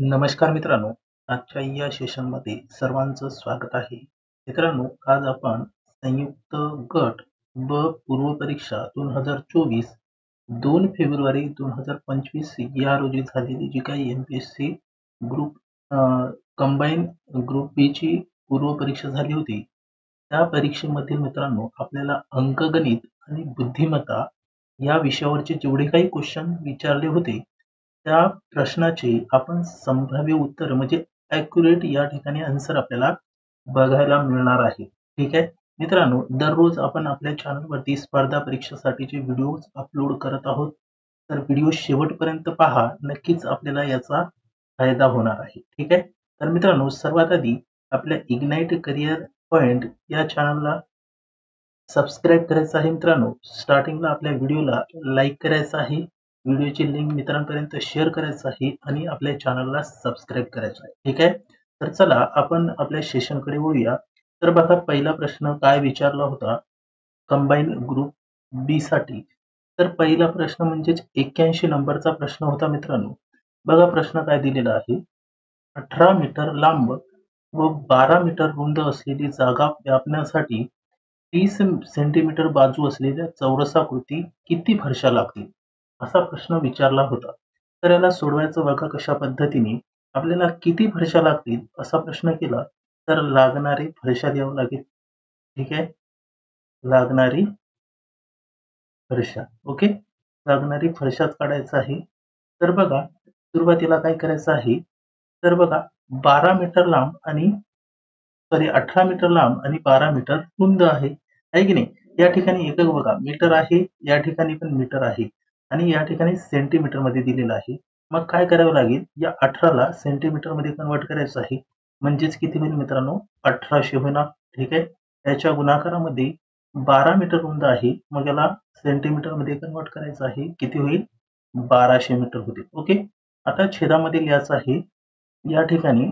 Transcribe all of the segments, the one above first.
नमस्कार मित्रांनो, आजच्या या सेशनमध्ये सर्वांचं स्वागत आहे. मित्रांनो, आज आपण संयुक्त गट व पूर्वपरीक्षा 2024 2 फेब्रुवारी 2025 या रोजी झालेली जी काही MPSC ग्रुप कंबाईन ग्रुप बी ची पूर्वपरीक्षा झाली होती. त्या परीक्षेमधील मित्रांनो आपल्याला अंकगणित आणि बुद्धिमत्ता या विषयावरचे जेवढे काही क्वेश्चन विचारले होते त्या प्रश्नाचे आपण संभाव्य उत्तर म्हणजे ॲक्युरेट या ठिकाणी आन्सर आपल्याला बघायला मिळणार आहे. ठीक आहे. मित्रांनो, दररोज आपण आपल्या चॅनलवरती स्पर्धा परीक्षेसाठीचे व्हिडिओज अपलोड करत आहोत. तर व्हिडिओ शेवटपर्यंत पहा. नक्कीच आपल्याला याचा फायदा होणार आहे. ठीक आहे. तर मित्रांनो, सर्वात आधी आपल्या इग्नाइट करिअर पॉइंट या चॅनलला सबस्क्राईब करायचं आहे मित्रांनो. स्टार्टिंगला आपल्या व्हिडिओला लाईक करायचं आहे. व्हिडिओची लिंक मित्रांपर्यंत शेअर करायचं आहे आणि आपल्या चॅनलला सबस्क्राईब करायचं आहे. ठीक आहे. तर चला आपण आपल्या सेशनकडे वळूया. तर बघा, पहिला प्रश्न काय विचारला होता कंबाईन ग्रुप बी साठी. तर पहिला प्रश्न म्हणजेच 81 नंबरचा प्रश्न होता मित्रांनो. बघा प्रश्न काय दिलेला आहे. 18 मीटर लांब व 12 मीटर रुंद असलेली जागा व्यापण्यासाठी 30 सेंटीमीटर बाजू असलेल्या चौरसाकृती किती फरशा लागतील, असा प्रश्न विचारला होता. तर याला सोडवायचं बघा कशा पद्धतीने. आपल्याला किती फरशा लागतील असा प्रश्न केला तर लागणारे फरशा द्यावं लागेल. ठीक आहे. लागणारी फरशा. ओके. लागणारी फरशाच काढायचं आहे. तर बघा सुरुवातीला काय करायचं आहे. तर बघा 12 मीटर लांब आणि 18 मीटर लांब आणि 12 मीटर रुंद आहे की नाही. या ठिकाणी एकक बघा मीटर आहे, या ठिकाणी पण मीटर आहे आणि या ठिकाणी सेंटीमीटर मध्ये दिलेलं आहे. मग काय करावं लागेल, या 18 ला सेंटीमीटर मध्ये कन्वर्ट करायचं आहे. म्हणजेच किती होईल मित्रांनो, 1800 होणार. ठीक आहे. याच्या गुणाकारामध्ये 12 मीटर रुंद आहे, मग याला सेंटीमीटर मध्ये कन्वर्ट करायचं आहे. किती होईल, 1200 मीटर होतील. ओके. आता छेदामध्ये लिहायचं आहे. या ठिकाणी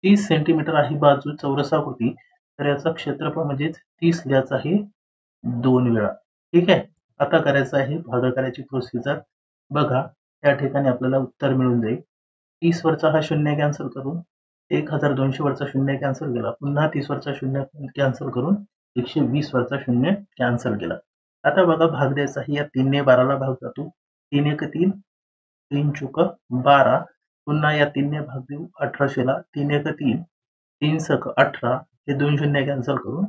30 सेंटीमीटर आहे बाजू चौरसाकृती, तर याचा क्षेत्रफळ म्हणजेच 30 लिहायचं आहे 2 वेळा. ठीक आहे. आता करायचं आहे भागाकाराची प्रोसिजर. बघा या ठिकाणी आपल्याला उत्तर मिळून जाईल. 30 वरचा हा शून्य कॅन्सल करून 1200 वरचा शून्य कॅन्सल केला, पुन्हा 30 वरचा शून्य कॅन्सल करून 120 वरचा शून्य कॅन्सल केला. आता बघा भाग द्यायचा आहे. या 3 ने 12 ला भाग जातो. 3 1 3, 3 चुक 12. पुन्हा या 3 ने भाग देऊ 1800 ला. 3 1 3, 3 सक 18. हे 2 शून्य कॅन्सल करून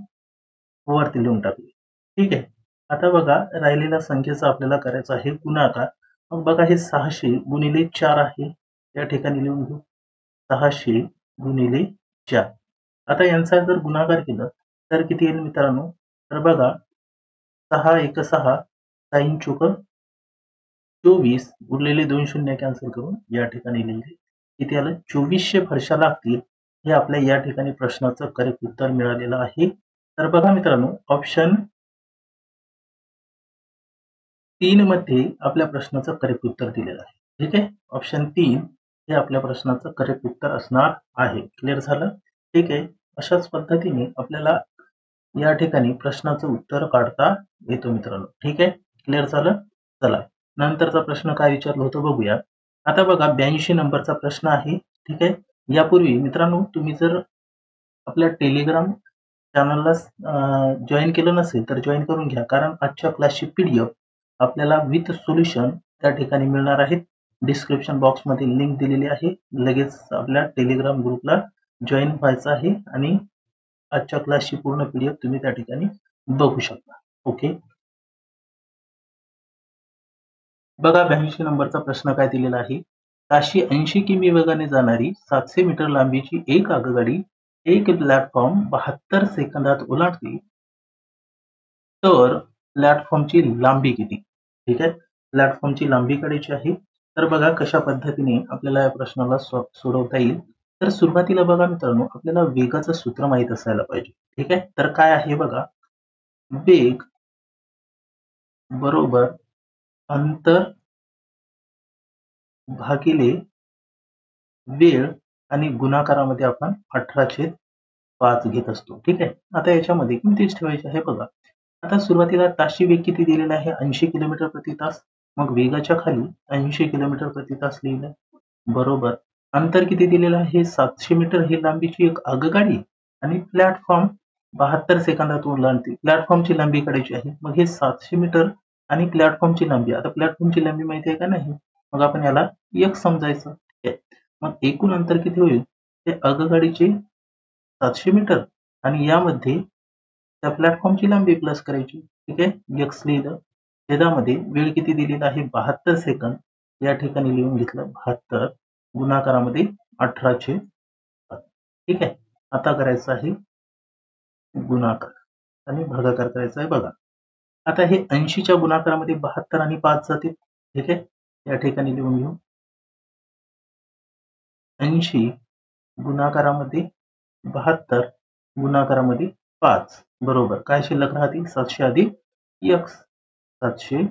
वरती लिहून टाकले. ठीक आहे. आता बघा राहिलेल्या संख्येचा आपल्याला करायचा आहे गुणाकार. मग बघा हे 600 गुणिले 4 आहे. या ठिकाणी लिहून घेऊ 600 गुणिले 4. आता यांचा जर गुणाकार केलं तर किती येईल मित्रांनो. तर बघा 6 1 6, 6 चुक 24, उरलेले 2 शून्य कॅन्सल करून या ठिकाणी लिहिले. किती आलं, 2400 फरशा लागतील. हे आपल्या या ठिकाणी प्रश्नाचं करेक्ट उत्तर मिळालेलं आहे. तर बघा मित्रांनो, ऑप्शन 3 मध्ये आपल्या प्रश्नाचं करेक्ट उत्तर दिलेलं आहे. ठीक आहे. ऑप्शन 3 हे आपल्या प्रश्नाचं करेक्ट उत्तर असणार आहे. क्लिअर झालं. ठीक आहे. अशाच पद्धतीने आपल्याला या ठिकाणी प्रश्नाचं उत्तर काढता येतो मित्रांनो. ठीक आहे. क्लिअर झालं. चला नंतरचा प्रश्न काय विचारलं होतं बघूया. आता बघा 82 नंबरचा प्रश्न आहे. ठीक आहे. यापूर्वी मित्रांनो तुम्ही जर आपल्या टेलिग्राम चॅनलला जॉईन केलं नसेल तर जॉईन करून घ्या, कारण आजच्या क्लासची PDF आपल्याला विथ सोल्युशन त्या ठिकाणी मिळणार आहेत. डिस्क्रिप्शन बॉक्समध्ये लिंक दिलेली आहे. लगेच आपल्या टेलिग्राम ग्रुपला जॉईन व्हायचं आहे आणि आजच्या क्लासची पूर्ण PDF तुम्ही त्या ठिकाणी बघू शकता. ओके. बघा 82 नंबरचा प्रश्न काय दिलेला आहे. ताशी 80 किमी वेगाने जाणारी 700 मीटर लांबीची एक आगगाडी एक प्लॅटफॉर्म 72 सेकंदात ओलांडते, तर प्लॅटफॉर्मची लांबी किती. ठीक आहे. प्लॅटफॉर्मची लांबी काढायची आहे. तर बघा कशा पद्धतीने आपल्याला या प्रश्नाला सोडवता येईल. तर सुरुवातीला बघा मित्रांनो आपल्याला वेगाचं सूत्र माहित असायला पाहिजे. ठीक आहे. तर काय आहे बघा, वेग बरोबर अंतर भागिले वेळ आणि गुणाकारामध्ये आपण 18/5 घेत असतो. ठीक आहे. आता याच्यामध्ये किमतीच ठेवायची आहे. बघा आता सुरुवातीला ताशी वेग किती दिलेला आहे, 80 किलोमीटर प्रति तास. मग वेगाच्या खाली 80 किलोमीटर प्रति तास लिहिलं बरोबर अंतर किती दिलेलं आहे? 700 मीटर ही लांबीची एक आगगाडी आणि प्लॅटफॉर्म 72 सेकंदात ओलांडते. प्लॅटफॉर्मची लांबी काढायची आहे. मग हे 700 मीटर आणि प्लॅटफॉर्मची लांबी. आता प्लॅटफॉर्मची लांबी माहिती आहे का नाही? मग आपण याला एक समजायचं. ठीक आहे. मग एकूण अंतर किती होईल? ते आगगाडीचे 700 मीटर आणि यामध्ये त्या प्लॅटफॉर्मची लांबी प्लस करायची. ठीक आहे. एक्स लिहिलं. छेदामध्ये वेळ किती दिलेला आहे? 72 सेकंद. या ठिकाणी लिहून घेतलं 72 गुणाकारामध्ये 18/7. ठीक आहे. आता करायचं आहे गुणाकार आणि भागाकार करायचा आहे बघा. आता हे 80च्या गुणाकारामध्ये 72 आणि 5 जातील. ठीक आहे. या ठिकाणी लिहून घेऊ. 80 गुणाकारामध्ये 72 गुणाकारामध्ये 5 बरोबर काय शिल्लक राहतील? 700 अधिक x. 700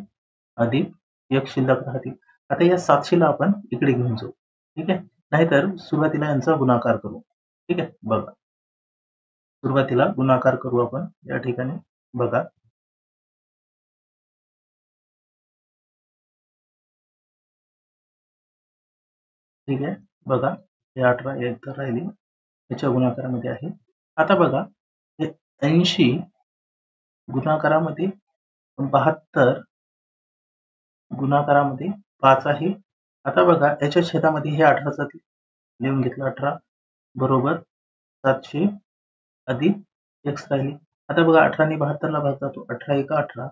अधिक x शिल्लक राहतील. आता या 700 ला आपण इकडे घेऊन जाऊ. ठीक आहे. नाहीतर सुरुवातीला यांचा गुणाकार करू. ठीक आहे. बघा सुरुवातीला गुणाकार करू आपण या ठिकाणी बघा. ठीक आहे. बघा हे 18 एक तर राहिली याच्या गुणाकारामध्ये आहे. आता बघा हे 80 गुणाकारामध्ये 72 गुणाकारामध्ये 5 आहे. आता बघा याच्या छेदामध्ये हे 18 जातील. लिहून घेतलं 18 बरोबर 700 अधिक x राहिली. आता बघा 18 ने 72 ला भाग जातो. 18 एका 18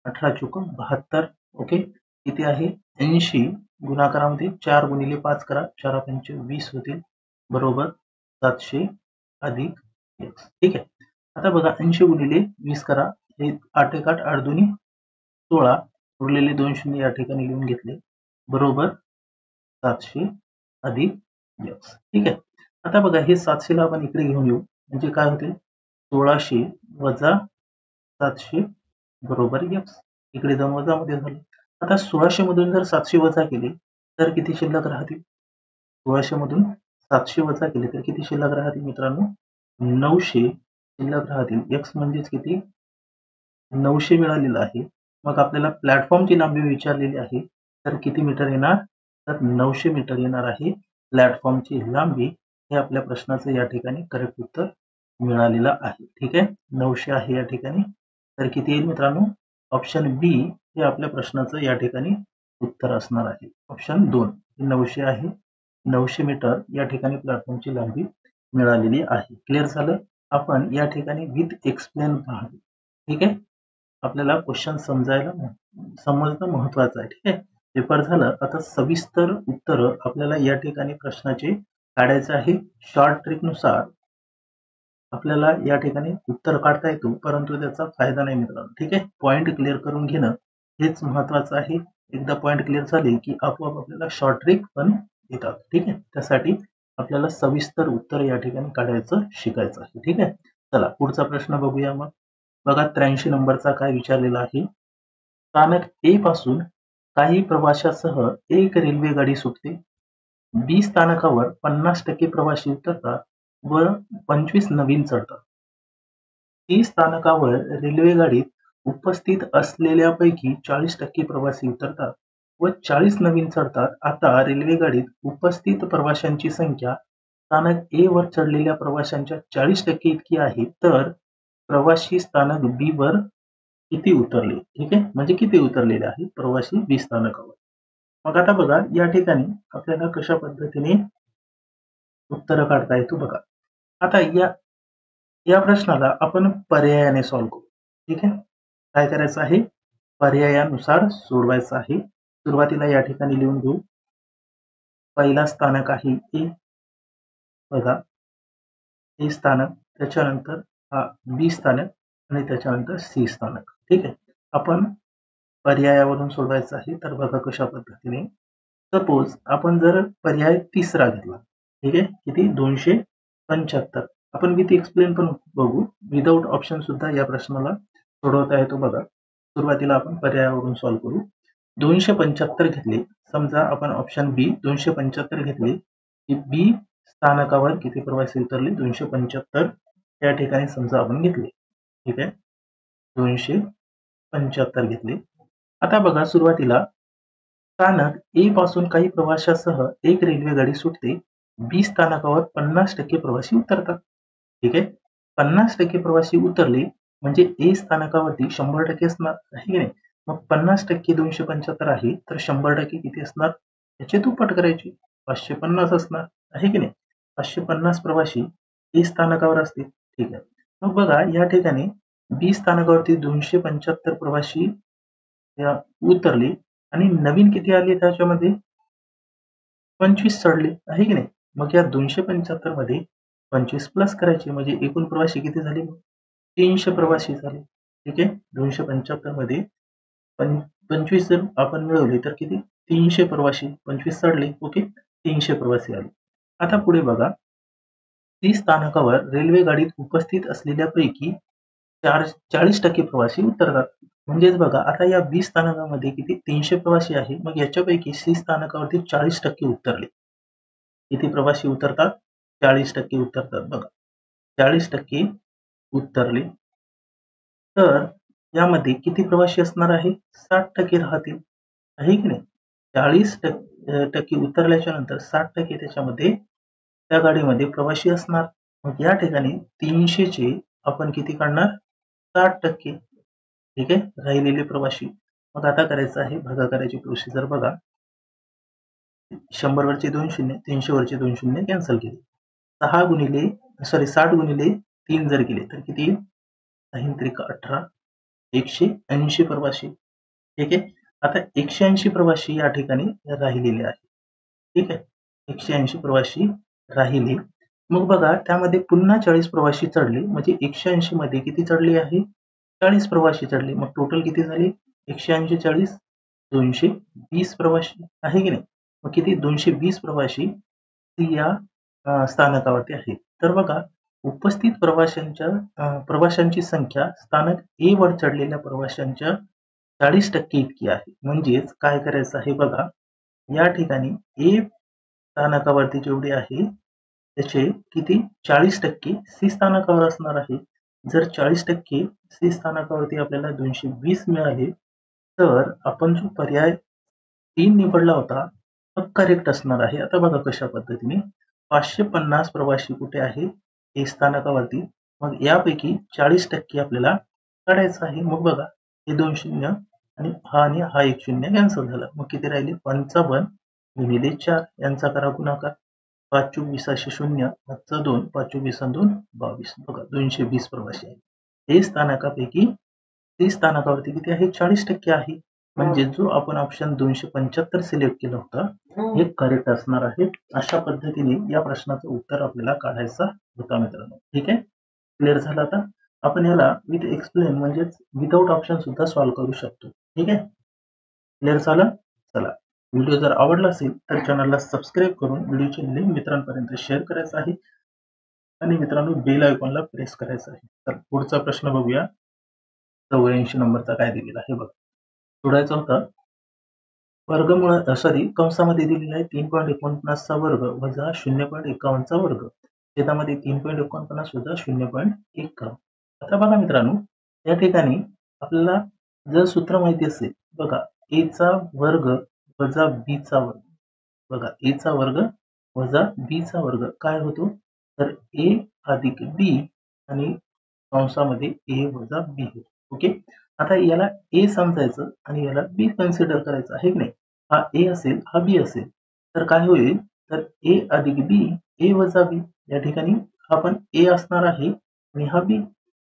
18 चौक 72. ओके. किती आहे? 80 गुणाकारामध्ये 4 गुणिले 5 करा. 4 पंचे 20 होतील बरोबर 700 अधिक x. ठीक आहे. आता बघा 80 गुणिले 20 करा. हे 8 एक 8 8 दोन्ही 16 उरलेले 2 शून्य या ठिकाणी लिहून घेतले बरोबर 700 अधिक x. ठीक आहे. आता बघा हे 700 ला आपण इकडे घेऊन येऊ म्हणजे काय होते? 1600 वजा 700 बरोबर x. इकडे जाऊन वजामध्ये झालं. आता 1600 मधून जर 700 वजा केले तर किती शिल्लक राहतील? 1600 मधून 700 वजा केले तर किती शिल्लक राहतील मित्रांनो? 900 शिल्लक राहतील. x म्हणजेच किती? 900 मिळालेलं आहे. मग आपल्याला प्लॅटफॉर्मची लांबी विचारलेली आहे तर किती मीटर येणार? तर 900 मीटर येणार आहे प्लॅटफॉर्मची लांबी. हे आपल्या प्रश्नाचं या ठिकाणी करेक्ट उत्तर मिळालेलं आहे. ठीक आहे. 900 आहे या ठिकाणी. तर किती येईल मित्रांनो? ऑप्शन बी हे आपल्या प्रश्नाचं या ठिकाणी उत्तर असणार आहे. ऑप्शन 2 900 आहे. 900 मीटर या ठिकाणी प्लॅटफॉर्मची लांबी मिळालेली आहे. क्लिअर झालं? आपण या ठिकाणी विथ एक्सप्लेन पाहू. ठीक आहे. आपल्याला क्वेश्चन समजणं महत्वाचं आहे. ठीक आहे. पेपर झालं. आता सविस्तर उत्तर आपल्याला या ठिकाणी प्रश्नाचे काढायचे आहे. शॉर्ट ट्रिक नुसार आपल्याला या ठिकाणी उत्तर काढता येतो परंतु त्याचा फायदा नाही मित्रांनो. ठीक आहे. पॉइंट क्लिअर करून घेणं हेच महत्वाचं आहे. एकदा पॉइंट क्लिअर झाले की आपोआप आपल्याला शॉर्ट ट्रिक पण येतात. ठीक आहे. त्यासाठी आपल्याला सविस्तर उत्तर या ठिकाणी काढायचं शिकायचं आहे. ठीक आहे. चला पुढचा प्रश्न बघूया. मग बघा 83 नंबरचा काय विचारलेला आहे? स्थानक ए पासून काही प्रवाशासह एक रेल्वे गाडी सुटते. बी स्थानकावर 50% प्रवासी उतरतात व 25 नवीन चढतात. सी स्थानकावर रेल्वेगाडीत उपस्थित असलेल्यापैकी 40% प्रवासी उतरतात व 40 नवीन चढतात. आता रेल्वेगाडीत उपस्थित प्रवाशांची संख्या स्थानक ए वर चढलेल्या प्रवाशांच्या 40% इतकी आहे तर प्रवासी स्थानक बी वर किती उतरले? ठीक आहे. म्हणजे किती उतरलेले आहे प्रवासी बी स्थानकावर. मग आता बघा या ठिकाणी आपल्याला कशा पद्धतीने उत्तर काढता येतो बघा. आता या प्रश्नाला आपण पर्यायाने सॉल्व्ह करू. ठीक आहे. काय करायचं आहे? पर्यायानुसार सोडवायचं आहे. सुरुवातीला या ठिकाणी लिहून घेऊ. पहिला स्थानक आहे ए. बघा ए स्थानक, त्याच्यानंतर हा बी स्थानक आणि त्याच्यानंतर सी स्थानक. ठीक आहे. आपण पर्यायावरून सोडवायचं आहे. तर बघा कशा पद्धतीने. सपोज आपण जर पर्याय तिसरा घेतला. ठीक आहे. किती? 275. आपण विथ एक्सप्लेन पण बघू. विदाउट ऑप्शन सुद्धा या प्रश्नाला सोडवता येतो बघा. सुरुवातीला आपण पर्यायावरून सॉल्व्ह करू. 275 घेतले. समजा आपण ऑप्शन बी 275 घेतले की बी स्थानकावर किती प्रवासी उतरले? 275 या ठिकाणी समजा आपण घेतले. ठीक आहे. 275 घेतले. आता बघा सुरुवातीला स्थानक ए पासून काही प्रवाशासह एक रेल्वे गाडी सुटते. बी स्थानकावर 50% प्रवासी उतरतात. ठीक आहे. 50% प्रवासी उतरले म्हणजे ए स्थानकावरती 100% असणार आहे की नाही. मग 50% 275 आहे तर 100% किती असणार, याची दुप्पट करायची, 550 असणार आहे की नाही. 550 प्रवासी ए स्थानकावर असतील. ठीक आहे. मग बघा या ठिकाणी बी स्थानकावरती 275 प्रवासी उतरले आणि नवीन किती आले त्याच्यामध्ये, 25 चढले आहे की नाही. मग या 275 मध्ये 25 प्लस करायचे म्हणजे एकूण प्रवासी किती झाले, 300 प्रवासी झाले. ठीक आहे. 275 मध्ये 25 जर आपण मिळवले तर किती, 300 प्रवासी, 25 चढले. ओके, 300 प्रवासी आले. आता पुढे बघा, सी स्थानकावर रेल्वे गाडीत उपस्थित असलेल्यापैकी 40% प्रवासी उतरतात. म्हणजेच बघा आता या बी स्थानकामध्ये किती, 300 प्रवासी आहे. मग याच्यापैकी सी स्थानकावरती 40% उतरले. किती प्रवासी उतरतात, 40% उतरतात. बघा 40% उतरले तर यामध्ये किती प्रवासी असणार आहे, 60% राहतील आहे की नाही. 40% उतरल्याच्या नंतर 60% त्याच्यामध्ये त्या गाडीमध्ये प्रवासी असणार. मग या ठिकाणी 300 चे आपण किती काढणार, 60%. ठीक आहे. राहिलेले प्रवासी. मग आता करायचं आहे भागाकाराची प्रोसिजर. बघा 100 वरचे 2 शून्य, 300 वरचे 2 शून्य कॅन्सल केले. 60 गुणिले 3 जर केले तर किती येईल, 6 त्रिक 18, 180 प्रवासी. ठीक आहे. आता 180 प्रवासी या ठिकाणी राहिलेले आहे. ठीक आहे. 180 प्रवासी राहिले. मग बघा त्यामध्ये पुन्हा 40 प्रवासी चढले म्हणजे 180 मध्ये किती चढले आहे, 40 प्रवासी चढले. मग टोटल किती झाले, 180 40 220 प्रवासी आहे की नाही. मग किती, 220 प्रवासी या स्थानकावरती आहेत. तर बघा उपस्थित प्रवाशांची संख्या स्थानक ए वर चढलेल्या प्रवाशांच्या 40% इतकी आहे. म्हणजेच काय करायचं आहे बघा, या ठिकाणी ए स्थानकावरती जेवढे आहे त्याचे किती, 40% सी स्थानकावर असणार आहे. जर 40% सी स्थानकावरती आपल्याला 220 मिळाले तर आपण जो पर्याय 3 निवडला होता तो करेक्ट असणार आहे. आता बघा कशा पद्धतीने, 550 प्रवासी कुठे आहे, ए स्थानकावरती. मग यापैकी 40% आपल्याला काढायचं आहे. मग बघा हे 2 शून्य आणि हा 1 शून्य कॅन्सल झाला. मग किती राहिले, 55 गुणिले 4 यांचा करा गुणाकार. 5 चोक 20 शून्य, 2 5 चोक 2 22. बघा 220 प्रवासी आहे. ए स्थानकापैकी सी स्थानकावरती किती आहे, 40% आहे. म्हणजे जो आपण ऑप्शन 275 सिलेक्ट केला होता हे करेक्ट असणार आहे. अशा पद्धतीने या प्रश्नाचं उत्तर आपल्याला काढायचं होता मित्रांनो. ठीक आहे. क्लिअर झालं. आता आपण याला विथ एक्सप्लेन म्हणजेच विदाउट ऑप्शन सुद्धा सॉल्व्ह करू शकतो. ठीक आहे. क्लिअर झालं. चला, व्हिडिओ जर आवडला असेल तर चॅनलला सबस्क्राईब करून व्हिडिओची लिंक मित्रांपर्यंत शेअर करायचं आहे आणि मित्रांनो बेल आयकॉनला प्रेस करायचं आहे. तर पुढचा प्रश्न बघूया. 84 नंबरचा काय दिलेला आहे बघा. सोडायचा होता. कंसामध्ये दिलेला आहे 3.49 चा वर्ग वजा 0.51 चा वर्ग छेदामध्ये 3.49 वजा 0.51. आता बघा मित्रांनो या ठिकाणी आपल्याला जर सूत्र माहिती असेल, बघा ए चा वर्ग वजा बी चा वर्ग, बघा ए चा वर्ग वजा बी चा वर्ग काय होतो, तर ए अधिक बी आणि कंसामध्ये ए वजा बी होतो. ओके. आता याला ए समजायचं आणि याला बी कन्सिडर करायचं आहे की नाही. हा ए असेल, हा बी असेल, तर काय होईल, तर ए अधिक बी, ए वजा बी. या ठिकाणी हा पण ए असणार आहे आणि हा बी.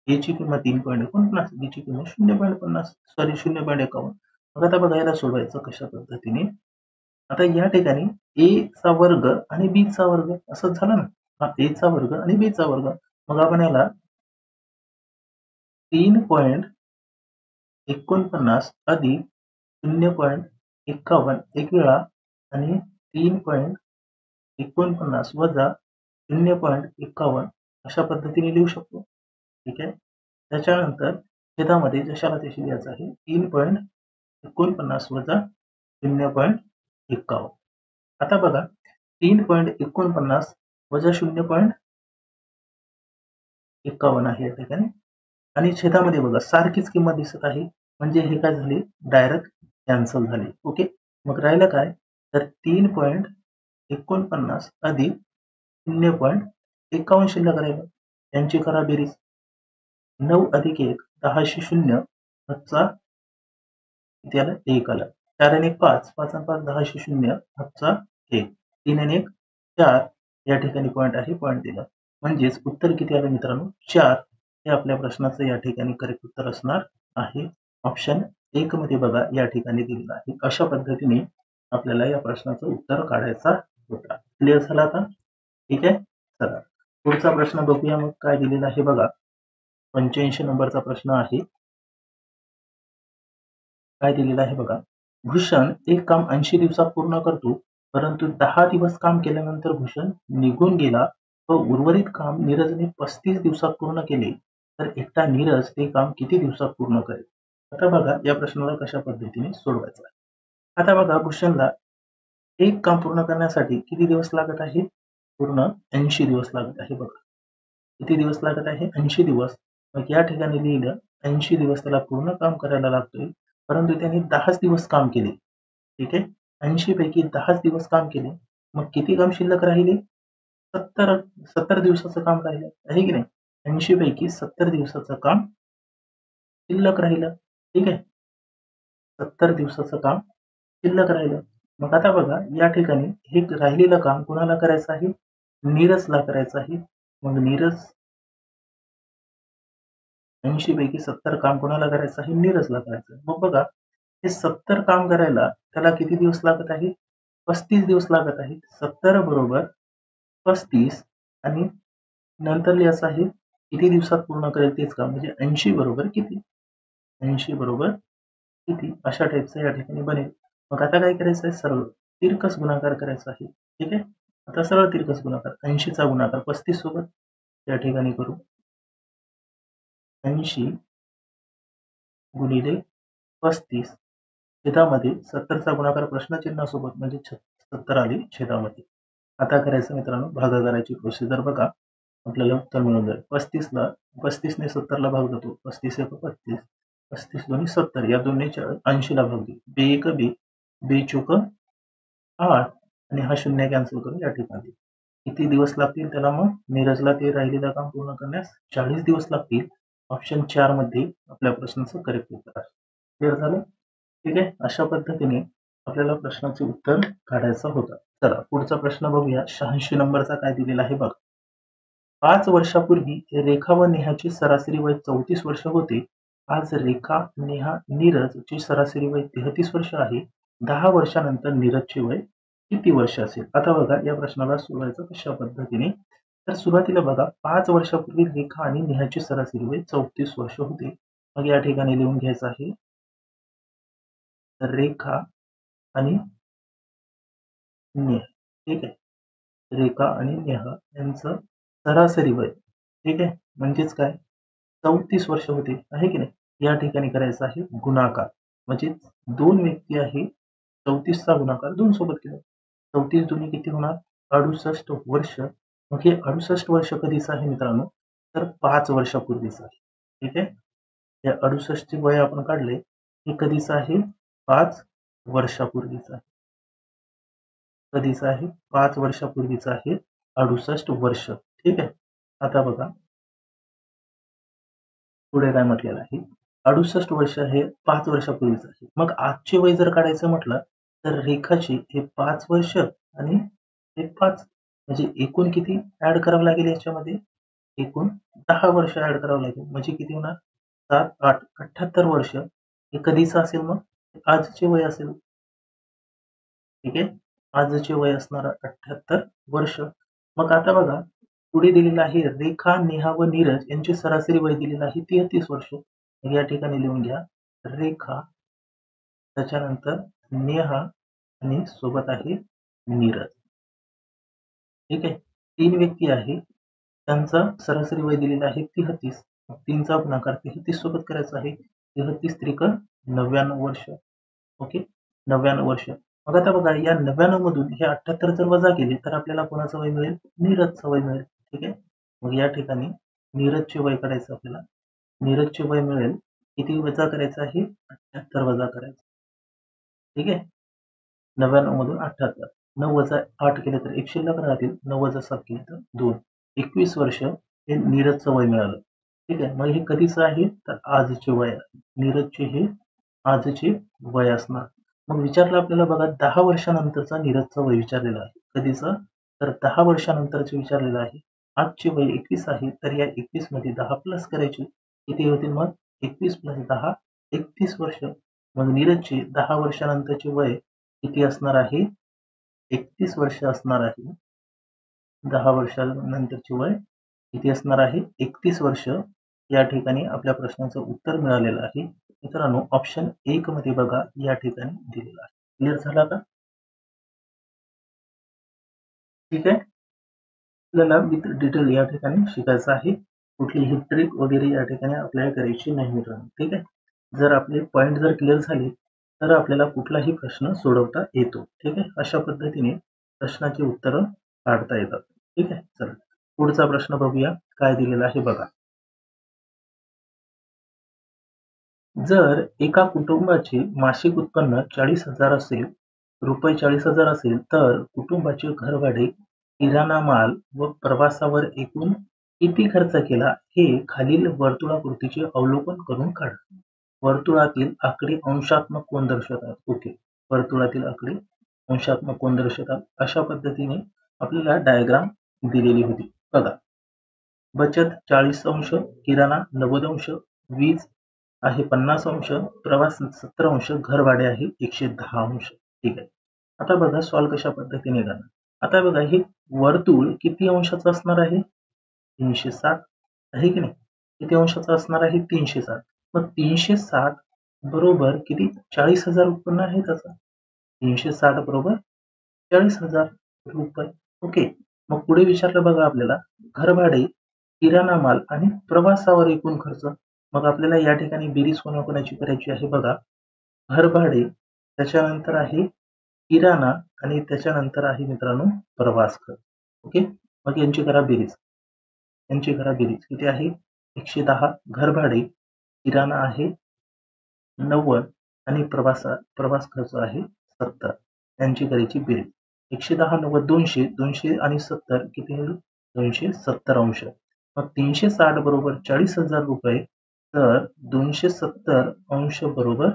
ए ची किंमत 3.49, बी ची किंमत 0.51. मग आता बघा याला सोडवायचं कशा पद्धतीने. आता या ठिकाणी ए चा वर्ग आणि बी चा वर्ग असं झालं ना. हा ए चा वर्ग आणि बी चा वर्ग. मग आपण याला 3.49 अधिक 0.51 एक वेळा आणि 3.49 वजा 0.51 अशा पद्धतीने लिहू शकतो. ठीक आहे. त्याच्यानंतर छेदामध्ये जशाला तशी लिहायचं आहे 3.49 वजा 0.51. आता बघा 3.49 वजा 0.51 आहे या ठिकाणी आणि छेदामध्ये बघा सारखीच किंमत दिसत आहे म्हणजे हे काय झाले, डायरेक्ट कॅन्सल झाले. ओके. मग राहिलं काय, तर 3.49 अधिक 0.51 शिल्लक राहिलं. यांची करा बेरीज. 9 अधिक 1 10शी 0 हातचा किती आला 1 आला. 4 आणि 1 5 5 आणि 5 10शी 0 हातचा 1 3 आणि 1 4 या ठिकाणी पॉईंट आहे पॉईंट दिला. म्हणजेच उत्तर किती आलं मित्रांनो 4 हे आपल्या प्रश्नाचं या ठिकाणी करेक्ट उत्तर असणार आहे. ऑप्शन 1 मध्ये बघा या ठिकाणी दिलेलं आहे. अशा पद्धतीने आपल्याला या प्रश्नाचं उत्तर काढायचा होता. क्लिअर झाला आता? ठीक आहे. चला पुढचा प्रश्न बघूया मग काय दिलेला आहे बघा. 85 नंबरचा प्रश्न आहे. काय दिलेलं आहे बघा. भूषण एक काम 80 दिवसात पूर्ण करतो, परंतु 10 दिवस काम केल्यानंतर भूषण निघून गेला व उर्वरित काम नीरजने 35 दिवसात पूर्ण केले, तर एकटा नीरज ते काम किती दिवसात पूर्ण करेल? आता बघा या प्रश्नाला कशा पद्धतीने सोडवायचं आहे. आता बघा भूषणला एक काम पूर्ण करण्यासाठी किती दिवस लागत आहे? पूर्ण 80 दिवस लागत आहे बघा. किती दिवस लागत आहे? 80 दिवस. मग या ठिकाणी लिहिलं 80 दिवस त्याला पूर्ण काम करायला लागतोय, परंतु त्यांनी 10च दिवस काम केले. ठीक आहे. 80 पैकी 10च दिवस काम केले. मग किती काम शिल्लक राहिले? 70 दिवसाचं काम राहिलं आहे की नाही. 80 पैकी 70 दिवसाचं काम शिल्लक राहिलं. ठीक आहे. 70 दिवसाचं काम शिल्लक राहिलं. मग आता बघा या ठिकाणी हे राहिलेलं काम कुणाला करायचं आहे? नीरजला करायचं आहे. मग नीरज 80 पैकी 70 काम कोणाला करायचं आहे? नीरजला करायचं. मग बघा हे 70 काम करायला त्याला किती दिवस लागत आहे? 35 दिवस लागत आहे. 70 बरोबर 35 आणि नंतर लिहायचं आहे किती दिवसात पूर्ण करेल तेच काम, म्हणजे 80 बरोबर किती? 80 बरोबर किती? अशा टाईपचं या ठिकाणी बनेल. मग आता काय करायचं आहे? सरळ तिरकस गुणाकार करायचा आहे. ठीक आहे. आता सरळ तिरकस गुणाकार 80 चा गुणाकार 35 सोबत या ठिकाणी करू. 80 गुणिले 35 छेदामध्ये 70 चा गुणाकार प्रश्नचिन्हासोबत म्हणजे 70 आली छेदामध्ये. आता करायचं मित्रांनो भागाकाराची प्रोसिजर बघा. आपल्याला उत्तर मिळून जाईल. 35 ने 70 ला भाग जातो. 35 एक 35 35 दोन्ही 70 या दोन्ही 80 ला भाग देऊ. बे एक बे, बे चोक 8 आणि हा शून्य कॅन्सल करू या ठिकाणी. किती दिवस लागतील त्याला? मग नीरजला ते राहिलेलं काम पूर्ण करण्यास 40 दिवस लागतील. ऑप्शन 4 मध्ये आपल्या प्रश्नाचं करेक्ट उत्तर आहे. क्लिअर झालं? ठीक आहे. अशा पद्धतीने आपल्याला प्रश्नाचे उत्तर काढायचं होतं. चला पुढचा प्रश्न बघूया. 86 नंबरचा काय दिलेला आहे बघा. 5 वर्षापूर्वी रेखा व नेहाचे सरासरी वय 34 वर्ष होते. आज रेखा, नेहा, नीरज चे सरासरी वय 33 वर्ष आहे. 10 वर्षानंतर नीरजचे वय किती वर्ष असेल? आता बघा या प्रश्नाला सोडवायचं कशा पद्धतीने. तर सुरुवातीला बघा 5 वर्षापूर्वी रेखा आणि नेहाचे सरासरी वय 34 वर्ष होते. मग या ठिकाणी लिहून घ्यायचं आहे रेखा आणि नेहा. ठीक आहे. रेखा आणि नेहा यांचं सरासरी वय. ठीक आहे. म्हणजेच काय 34 वर्ष होते आहे की नाही. या ठिकाणी करायचं आहे गुणाकार. म्हणजे दोन व्यक्ती आहे 34 चा गुणाकार 2 सोबत केला. 34 दोन्ही किती होणार? 68 वर्ष. मग हे 68 वर्ष कधीच आहे मित्रांनो? तर 5 वर्षापूर्वीच आहे. ठीक आहे. या 68 चे वय आपण काढले हे कधीच आहे? 5 वर्षापूर्वीच आहे. कधीच आहे? 5 वर्षापूर्वीच आहे 68 वर्ष. ठीक आहे. आता बघा पुढे काय म्हटलेलं आहे. 68 वर्ष हे 5 वर्षापूर्वीच आहे. मग आजचे वय जर काढायचं म्हटलं तर रेखाचे हे 5 वर्ष आणि हे 5 म्हणजे एकूण किती ऍड करावं लागेल याच्यामध्ये? एकूण 10 वर्ष ऍड करावं लागेल. म्हणजे किती होणार? 7 8 78 वर्ष. हे कधीच असेल मग? आजचे वय असेल. ठीक आहे. आजचे वय असणार 78 वर्ष. मग आता बघा पुढे दिलेलं आहे रेखा, नेहा व नीरज यांचे सरासरी वय दिलेलं आहे 33 वर्ष. या ठिकाणी लिहून घ्या रेखा, त्याच्यानंतर नेहा आणि सोबत आहे नीरज. ठीक आहे. 3 व्यक्ती आहे. त्यांचा सरासरी वय दिलेलं आहे 33. 3चा गुणाकार 33 सोबत करायचा आहे. 33 त्रिक 99 वर्ष. ओके. 99 वर्ष. मग आता बघा या 99 मधून हे 78 जर वजा केले तर आपल्याला कोणाचं वय मिळेल? नीरजचं वय मिळेल. ठीक आहे. मग या ठिकाणी नीरजचे वय काढायचं आपल्याला. नीरजचे वय मिळेल किती वजा करायचं आहे? 78 वजा करायचं. ठीक आहे. 99 मधून 78 9 वजा 8 केले तर 1 शिल्लक राहतील. 9 वजा 7 केले तर 2. 21 वर्ष हे नीरजचं वय मिळालं. ठीक आहे. मग हे कधीचं आहे तर आजचे वय आहे. नीरजचे हे आजचे वय असणार. मग विचारलं आपल्याला बघा 10 वर्षानंतरचा नीरजचं वय विचारलेलं आहे. कधीचं तर 10 वर्षानंतरचे विचारलेलं आहे. आजचे वय 21 आहे तर या 21 मध्ये 10 प्लस करायचे. किती होतील मग 21 प्लस 10 31 वर्ष. मग नीरजचे 10 वर्षानंतरचे वय किती असणार आहे 31 वर्ष असणार आहे. 10 वर्षानंतरचे वय किती असणार आहे 31 वर्ष. या ठिकाणी आपल्या प्रश्नाचं उत्तर मिळालेलं आहे. मित्रांनो ऑप्शन 1 मध्ये बघा या ठिकाणी दिलेलं आहे. क्लिअर झाला का? ठीक आहे. आपल्याला विथ डिटेल या ठिकाणी शिकायचं आहे. कुठलीही ट्रिक वगैरे या ठिकाणी अप्लाय करायची नाही मित्रांनो. ठीक आहे. जर आपले पॉईंट जर क्लिअर झाले तर आपल्याला कुठलाही प्रश्न सोडवता येतो. ठीक आहे. अशा पद्धतीने प्रश्नाची उत्तरं काढता येतात. ठीक आहे. चला पुढचा प्रश्न बघूया काय दिलेला आहे बघा. जर एका कुटुंबाचे मासिक उत्पन्न 40,000 असेल रुपये 40,000 असेल तर कुटुंबाचे घरभाडे, किराणा माल व प्रवासावर एकूण किती खर्च केला हे खालील वर्तुळाकृतीचे अवलोकन करून काढा. वर्तुळातील आकडे अंशात्मक कोन दर्शवतात. ओके. वर्तुळातील आकडे अंशात्मक कोन दर्शवतात. अशा पद्धतीने आपल्याला डायग्राम दिलेली होती. बघा. बचत 40 अंश, किराणा 90 अंश, वीज आहे 50 अंश, प्रवास 70 अंश, घर भाडे आहे 110 अंश. ठीक आहे. आता बघा सॉल्व कशा पद्धतीने करणार. आता बघा हे वर्तुळ किती अंशाचं असणार आहे 360 आहे की नाही. किती अंशाचं असणार आहे 360. मग 360 बरोबर किती 40,000 उत्पन्न आहे त्याचं. 360 बरोबर 40,000 रुपये. ओके. मग पुढे विचारलं बघा आपल्याला घरभाडे, किराणा माल आणि प्रवासावर एकूण खर्च. मग आपल्याला या ठिकाणी बेरीज कोणाकोणाची करायची आहे बघा. घरभाडे, त्याच्यानंतर आहे किराणा आणि त्याच्यानंतर आहे मित्रांनो प्रवास खर्च. ओके. मग यांची करा बेरीज. यांची करा बेरीज किती आहे 110. घरभाडे, किराणा आहे 90 आणि प्रवास खर्च आहे 70. यांची करायची बेरीज. 110 90 200 200 आणि 70 किती होईल 270 अंश. मग 360 बरोबर 40,000 रुपये तर 270 अंश बरोबर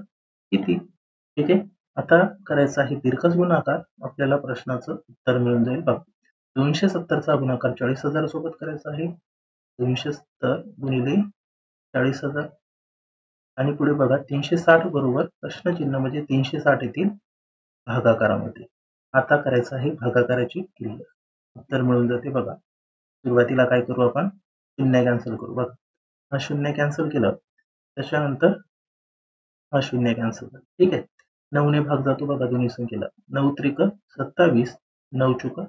किती. ठीक आहे. आता करायचं आहे तिरकस गुणाकार. आपल्याला प्रश्नाचं उत्तर मिळून जाईल बघा. 270चा गुणाकार 40,000 सोबत करायचा आहे. 270 गुणिले 40,000 आणि पुढे बघा 360 बरोबर प्रश्नचिन्ह म्हणजे 360 येतील भागाकारामध्ये. आता करायचं आहे भागाकाराची क्रिया. उत्तर मिळून जाते बघा. सुरुवातीला काय करू आपण शून्य कॅन्सल करू बघा. हा शून्य कॅन्सल केलं त्याच्यानंतर हा शून्य कॅन्सल झाला. ठीक आहे. 9 ने भाग जातो बघा दोन्ही संख्येला. 9 त्रिक 27 9 चुक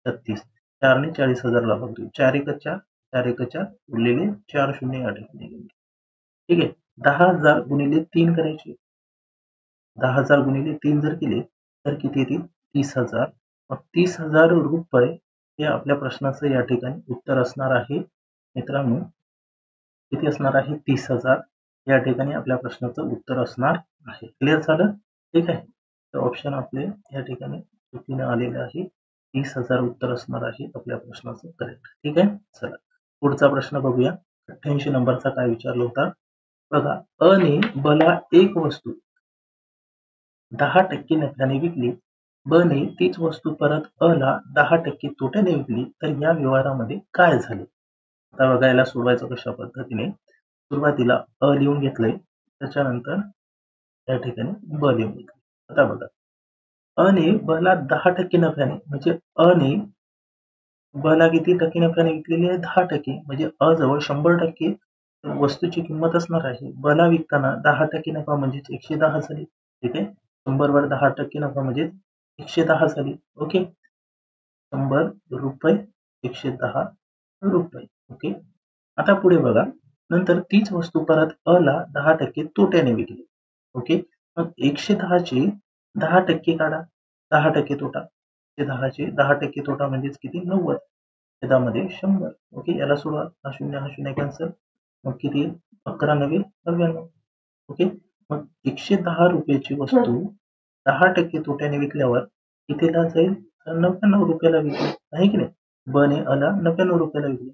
36. 4 ने 40,000 ला भाग देऊ. 4 एक 4 4 एक 4 उरलेले 4 शून्य 8 गेले. ठीक आहे. 10,000 गुणिले 3 करायचे. 10,000 गुणिले 3 जर केले तर किती येतील 30,000. मग 30,000 रुपये हे आपल्या प्रश्नाचं या ठिकाणी उत्तर असणार आहे. मित्रांनो किती असणार आहे 30,000. या ठिकाणी आपल्या प्रश्नाचं उत्तर असणार आहे. क्लिअर झालं. ठीक आहे. तर ऑप्शन आपले या ठिकाणी चुकीने आलेले आहे. 30,000 उत्तर असणार आहे आपल्या प्रश्नाचं करेक्ट. ठीक आहे. चला पुढचा प्रश्न बघूया. 88 नंबरचा काय विचारला होता बघा. अ ने ब ला एक वस्तू 10% नफ्याने विकली. ब ने तीच वस्तू परत अ ला 10% तोट्याने विकली तर या व्यवहारामध्ये काय झाले. आता बघायला सोडवायचं कशा पद्धतीने. सुरुवातीला अ लिहून घेतलंय त्याच्यानंतर त्या ठिकाणी ब लिहून घेतलं. आता बघा अ ने ब ला 10% नफ्याने म्हणजे अ ने ब ला किती टक्के नफ्याने विकलेली आहे 10%. म्हणजे अ जवळ 100% वस्तूची किंमत असणार आहे. ब ला विकताना 10% नफा म्हणजेच 110 झाली. ठीक आहे. 100 वर 10% नफा म्हणजे 110 झाली. ओके. 100 रुपये 110 रुपये. ओके. आता पुढे बघा. नंतर तीच वस्तू परत अ ला 10% तोट्याने विकली. ओके. मग 110 चे 10% काढा. 10% तोटा. 10% तोटा म्हणजेच किती 90. छेदामध्ये 100. ओके. याला सोडवा. हा शून्य कॅन्सल. मग किती 11 नवे 99. ओके. मग 110 रुपयाची वस्तू 10% तोट्याने विकल्यावर कितीला जाईल तर 99 रुपयाला विकले, आहे की नाही? ब ने अला 99 रुपयाला विकले.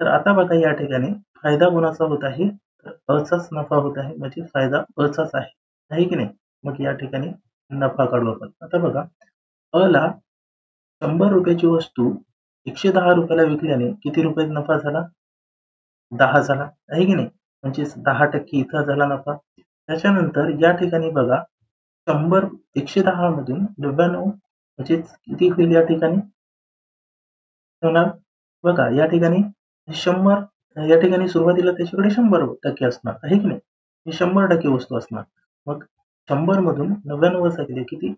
तर आता बघा या ठिकाणी फायदा कोणाचा होत आहे? तर अचाच नफा होत आहे, म्हणजे फायदा अचाच आहे की नाही? मग या ठिकाणी नफा काढू आपण. आता बघा अला 100 रुपयाची वस्तू 110 रुपयाला विकल्याने किती रुपये नफा झाला? 10 झाला, आहे की नाही? म्हणजेच 10% इथं झाला नफा. त्याच्यानंतर या ठिकाणी बघा 100 110 मधून 99 म्हणजेच किती होईल या ठिकाणी? होणार बघा या ठिकाणी 100 या ठिकाणी सुरुवातीला त्याच्याकडे 100% असणार, आहे की नाही? ही 100% वस्तू असणार. मग 100 मधून 99 वजा केले किती?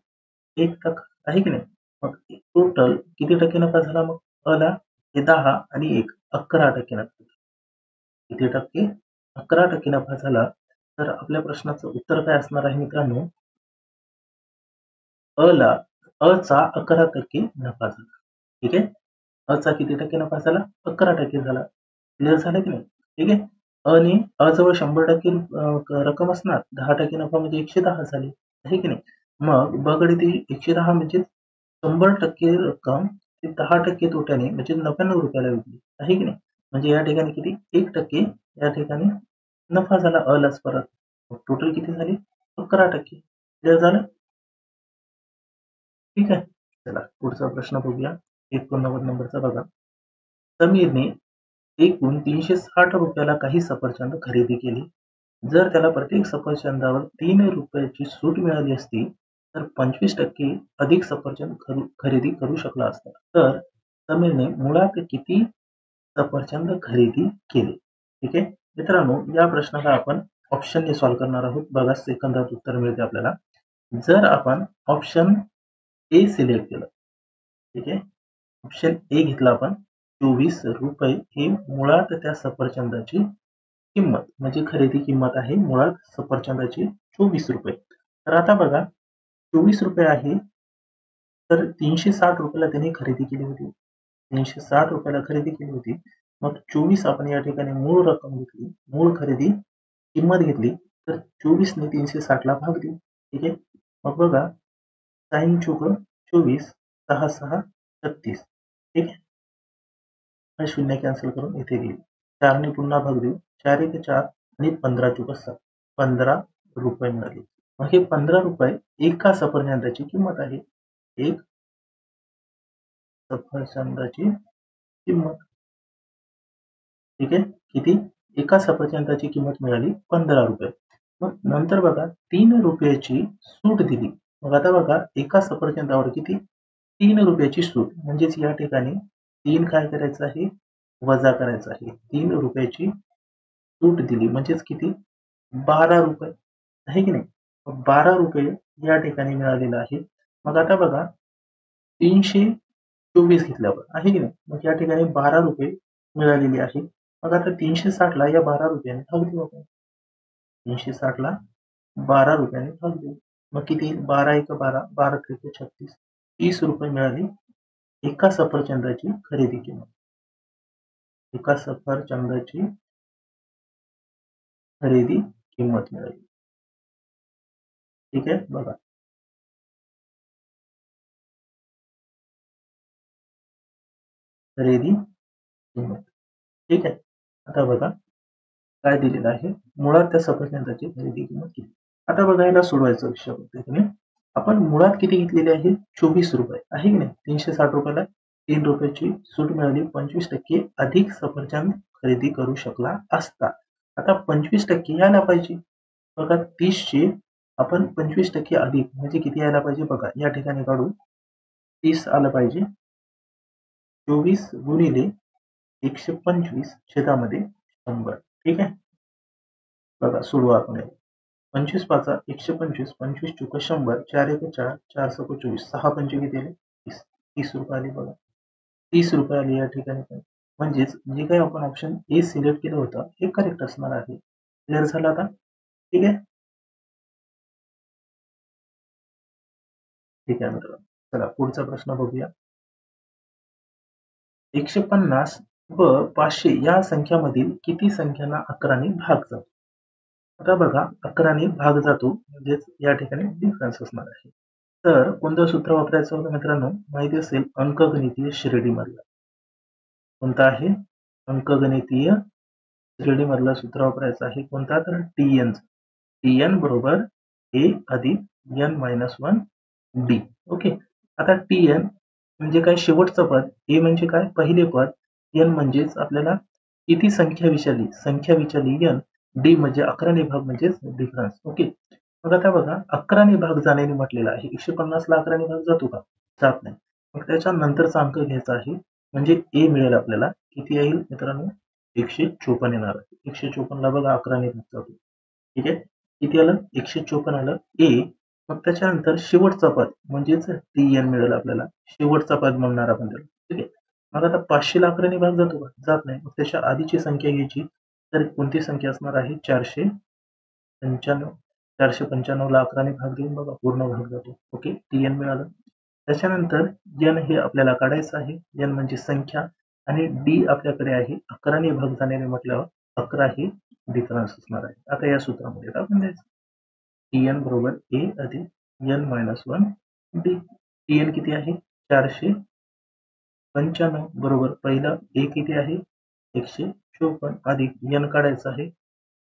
1% आहे की नाही? मग टोटल किती टक्के नफा झाला मग? अला हे 10 आणि 1 11% नफा. किती टक्के? 11% नफा झाला. तर आपल्या प्रश्नाचं उत्तर काय असणार आहे मित्रांनो? अला अचा 11% नफा झाला. ठीक आहे? अचा किती टक्के नफा झाला? 11% झाला. क्लिअर झालं की नाही? ठीक आहे? अने अजवळ 100% रक्कम असणार. 10% नफा म्हणजे 110 झाली. आहे की नाही? मग ब कडे ती 110 म्हणजे 100% रक्कम ती 10% तोट्याने म्हणजे 99 रुपयाला विकली. आहे की नाही? म्हणजे या ठिकाणी किती? 1% या ठिकाणी नफा झाला अलाच परत. टोटल किती झाली? 11%. क्लिअर झालं? ठीक आहे. चला पुढचा प्रश्न बघूया. 89 नंबरचा बघा. समीरने एकूण 360 रुपयाला काही सफरचंद खरेदी केली. जर त्याला प्रत्येक सफरचंदावर 3 रुपयाची सूट मिळाली असती, तर 25% अधिक सफरचंद खरेदी करू शकला असता. तर समीरने मुळात किती सफरचंद खरेदी केले? ठीक आहे. मित्रांनो या प्रश्नाला आपण ऑप्शनने सॉल्व्ह करणार आहोत. बघा सेकंदात उत्तर मिळते आपल्याला. जर आपण ऑप्शन ए सिलेक्ट केलं, ठीक आहे. ऑप्शन ए घेतला आपण. 24 रुपये ही मुळात त्या सफरचंदाची किंमत म्हणजे खरेदी किंमत आहे मुळात सफरचंदाची 24 रुपये. तर आता बघा 24 रुपये आहे, तर 360 रुपयाला त्यांनी खरेदी केली होती. 360 रुपयाला खरेदी केली होती. मग 24 आपण या ठिकाणी मूळ रक्कम घेतली, मूळ खरेदी किंमत घेतली, तर 24 ने 360 ला भाग देऊ. ठीक आहे. मग बघा 6 चोक 24, 6 6 36. ठीक आहे. हा शून्य कॅन्सल करून इथे घेऊ. 4 ने पुन्हा भाग देऊ. 4 1 4 आणि 15 चोक 7. 15 रुपये मिळाले. मग हे 15 रुपये एका सफरचंदाची किंमत आहे. एक सफरचंदाची किंमत. ठीक आहे. किती? एका सफरचंदाची किंमत मिळाली 15 रुपये. मग नंतर बघा 3 रुपयाची सूट दिली. मग आता बघा एका सफरचंदावर किती? 3 रुपयाची सूट. म्हणजेच या ठिकाणी 3 काय करायचं आहे? वजा करायचं आहे. 3 रुपयाची सूट दिली म्हणजेच किती? 12 रुपये. आहे की नाही? मग 12 रुपये या ठिकाणी मिळालेलं आहे. मग आता बघा 324 घेतल्यावर आहे की नाही? मग या ठिकाणी 12 रुपये मिळालेली आहे. मग आता 360 ला या 12 रुपयाने भाग देऊ आपण. 360 ला 12 रुपयाने भाग देऊ. मग किती? 12 1 12, 12 त्रिक 36. 30 रुपये मिळाली एका सफरचंदाची खरेदी किंमत. एका सफरचंदाची खरेदी किंमत मिळाली. ठीक आहे. बघा खरेदी किंमत. ठीक आहे. आता बघा काय दिलेलं आहे? मुळात त्या सफरचंदाची खरेदी किंमत किती? आता बघा याला सोडवायचं अशा पद्धतीने. आपण मुळात किती घेतलेली आहे? 24 रुपये आहे की नाही? 360 रुपयाला 3 रुपयाची सूट मिळाली. 25% अधिक सफरचंद खरेदी करू शकला असता. आता 25% यायला पाहिजे. बघा 30 चे आपण 25% अधिक म्हणजे किती यायला पाहिजे? बघा या ठिकाणी काढू. 30 आलं पाहिजे. 24 गुणिले 125 छेदामध्ये 100. ठीक आहे. बघा सोडवा आपण याला. 25 पाचा 125, 25 चोक 100, 4 1 4, 4 सक 24, 6 पंचे किती आले? 30. 30 रुपये आले बघा. 30 रुपये आले या ठिकाणी पण. म्हणजेच जे काही आपण ऑप्शन ए सिलेक्ट केलं होतं हे करेक्ट असणार आहे. क्लिअर झालं आता? ठीक आहे. ठीक आहे मित्रांनो. चला पुढचा प्रश्न बघूया. 150 व 500 या संख्यामधील किती संख्यांना 11 ने भाग जातो? आता बघा 11 ने भाग जातो म्हणजेच या ठिकाणी डिफरन्स असणार आहे. तर कोणतं सूत्र वापरायचं होतं मित्रांनो, माहिती असेल अंकगणितीय श्रेणीमधलं. कोणतं आहे? अंकगणितीय श्रेणीमधलं सूत्र वापरायचं आहे. कोणता? तर TN. TN बरोबर A अधिक N मायनस 1 D. ओके. आता TN म्हणजे काय? शेवटचं पद. A म्हणजे काय? पहिले पद. N म्हणजेच आपल्याला किती संख्या विचारली N. D म्हणजे 11ने भाग म्हणजेच डिफरन्स. ओके. मग आता बघा 11ने भाग जाण्याने म्हटलेलं आहे. 150 ला 11ने भाग जातो का? जात नाही. मग त्याच्या नंतरचा अंक घ्यायचा आहे. म्हणजे A मिळेल आपल्याला. किती येईल मित्रांनो? 154 येणार आहे. 154 ला बघा 11ने भाग जातो. ठीक आहे. किती आलं? 154 आलं. A. मग त्याच्यानंतर शेवटचा पद म्हणजेच TN मिळेल आपल्याला. शेवटचा पद म्हणणार आपण त्याला. ठीक आहे. मग आता 500 ला 11ने भाग जातो का? जात नाही. मग त्याच्या आधीची संख्या घ्यायची. तर कोणती संख्या असणार आहे? 495. 495 ला 11ने भाग देऊन बघा पूर्ण भाग जातो. ओके. TN मिळालं. त्याच्यानंतर N हे आपल्याला काढायचं आहे. N म्हणजे संख्या आणि D आपल्याकडे आहे. 11ने भाग जाण्याने म्हटल्यावर 11 हे डिफरन्स असणार आहे. आता या सूत्रामध्ये टाकून द्यायचं. TN बरोबर A अधिक N मायनस 1 D. TN किती आहे? 495 बरोबर पहिला A किती आहे? 154 अधिक N काढायचं आहे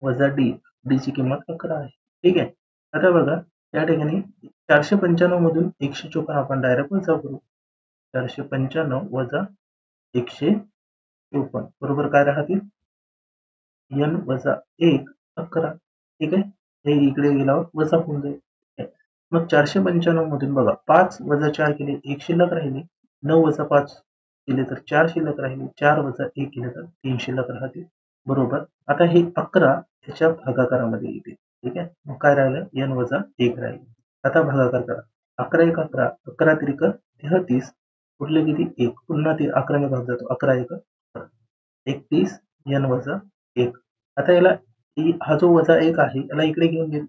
वजा D. D ची किंमत 11 आहे. ठीक आहे. आता बघा या ठिकाणी 495 मधून 154 आपण डायरेक्ट वजा करू. 495 वजा 154 बरोबर काय राहतील? N वजा 1 11. ठीक आहे. हे इकडे गेल्यावर वजा होऊन जाईल. मग 495 मधून बघा 5 वजा 4 केले 1 शिल्लक राहिली. 9 वजा 5 केले तर 4 शिल्लक राहिली. 4 वजा 1 केले तर 3 शिल्लक राहतील. बरोबर. आता हे 11 त्याच्या भागाकारामध्ये येते. ठीक आहे. मग काय राहिलं? N वजा 1 राहिलं. आता भागाकार करा. 11 1 11. 11 त्रिक 33. उरले किती? 1. पुन्हा ते 11 ने भाग जातो. 11 1 31. N वजा 1. आता याला हा जो वजा 1 आहे याला इकडे घेऊन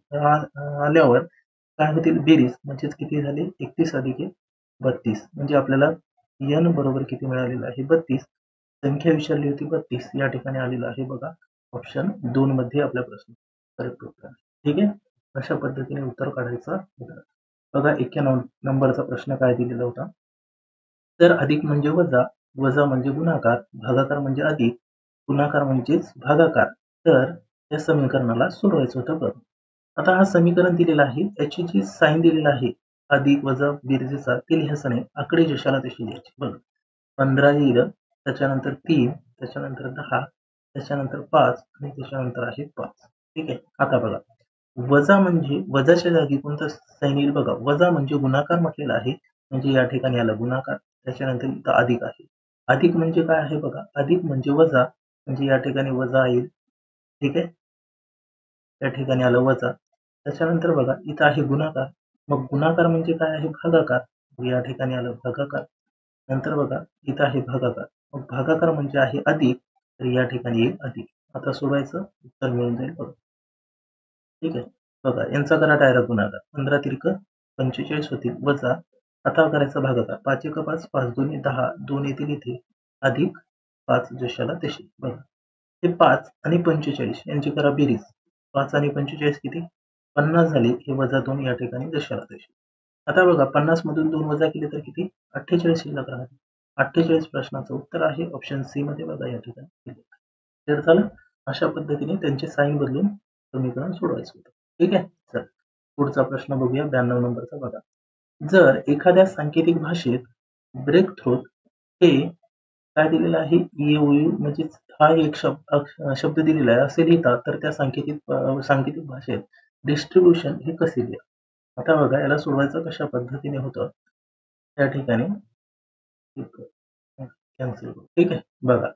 आल्यावर काय होतील? बेरीज म्हणजेच किती झाले? 31 अधिक 1 32. म्हणजे आपल्याला N बरोबर किती मिळालेलं आहे? 32. संख्या विचारली होती 32. या ठिकाणी आलेलं आहे बघा ऑप्शन 2 मध्ये आपल्या प्रश्न करेक्ट उत्तर. ठीक आहे. अशा पद्धतीने उत्तर काढायचं होतं. बघा 91 नंबरचा प्रश्न काय दिलेला होता? तर अधिक म्हणजे वजा, वजा म्हणजे गुणाकार, भागाकार म्हणजे अधिक, गुणाकार म्हणजेच भागाकार. तर या समीकरणाला सोडवायचं होतं बघ. आता हा समीकरण दिलेला आहे. याची जी साइन दिलेला आहे अधिक वजा बेरजेचा ते लिहायचं नाही. आकडे जशाला तशी लिहायची. बघ 15 लिहिलं, त्याच्यानंतर 3, त्याच्यानंतर 10, त्याच्यानंतर 5 आणि त्याच्यानंतर आहे 5. ठीक आहे. आता बघा वजा म्हणजे वजाच्या जागी कोणतं साइन येईल बघा. वजा म्हणजे गुणाकार म्हटलेला आहे. म्हणजे या ठिकाणी आलं गुणाकार. त्याच्यानंतर इथं अधिक आहे. अधिक म्हणजे काय आहे बघा. अधिक म्हणजे वजा म्हणजे या ठिकाणी वजा येईल. ठीक आहे. त्या ठिकाणी आलं वजा. त्याच्यानंतर बघा इथं आहे गुणाकार. मग गुणाकार म्हणजे काय आहे? भागाकार. या ठिकाणी आलं भागाकार. नंतर बघा इथं आहे भागाकार. मग भागाकार म्हणजे आहे अधिक. तर या ठिकाणी येईल अधिक. आता सोडवायचं उत्तर मिळून जाईल बघा. ठीक आहे. बघा यांचा करा डायरेक्ट गुणाकार. 15 तिरक 45 होतील वजा. आता करायचा भागाकार. 5 1 5, 5 2 10, 2 येतील इथे अधिक 5 जशाला तशी. बघा हे 5 आणि 45 यांची करा बेरीज. 5 आणि 45 किती? 50 झाले. हे वजा 2 या ठिकाणी जशाला तशी. आता बघा 50 मधून 2 वजा केले तर किती? 48 शिल्लक राहते. 48 प्रश्नाचं उत्तर आहे ऑप्शन सी मध्ये बघा या ठिकाणी. क्लिअर झालं? अशा पद्धतीने त्यांचे साइन बदलून समीकरण सोडवायचं होतं. ठीक आहे. चल पुढचा प्रश्न बघूया. 92 नंबरचा बघा. जर एखाद्या सांकेतिक भाषेत ब्रेक थ्रू हे काय दिलेलं आहे? EOU म्हणजे हा एक शब्द दिलेला आहे असे लिहितात तर त्या सांकेतिक भाषेत डिस्ट्रीब्युशन हे कसे लिहा? आता बघा याला सोडवायचं कशा पद्धतीने होतं त्या ठिकाणी कॅन्सल करू. ठीक आहे. बघा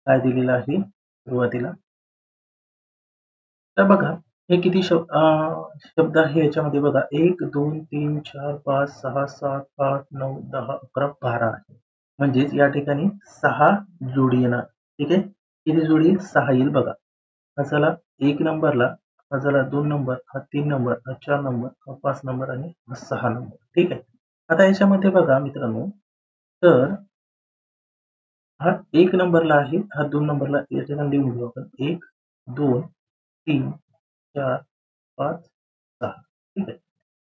काय दिलेलं आहे सुरुवातीला. तर बघा हे किती शब्द आहे याच्यामध्ये बघा 1 2 3 4 5 6 7 8 9 10 11 12 आहे. म्हणजेच या ठिकाणी 6 जोडी येणार. ठीक आहे. किती जोडी येईल? 6 येईल बघा. हा झाला 1 नंबरला, हा झाला 2 नंबर, हा 3 नंबर, हा 4 नंबर, हा 5 नंबर आणि हा 6 नंबर. ठीक आहे. आता याच्यामध्ये बघा मित्रांनो तर हा 1 नंबरला आहे, हा 2 नंबरला या ठिकाणी लिहून घेऊ आपण. 1 2 3 4 5 6. ठीक आहे.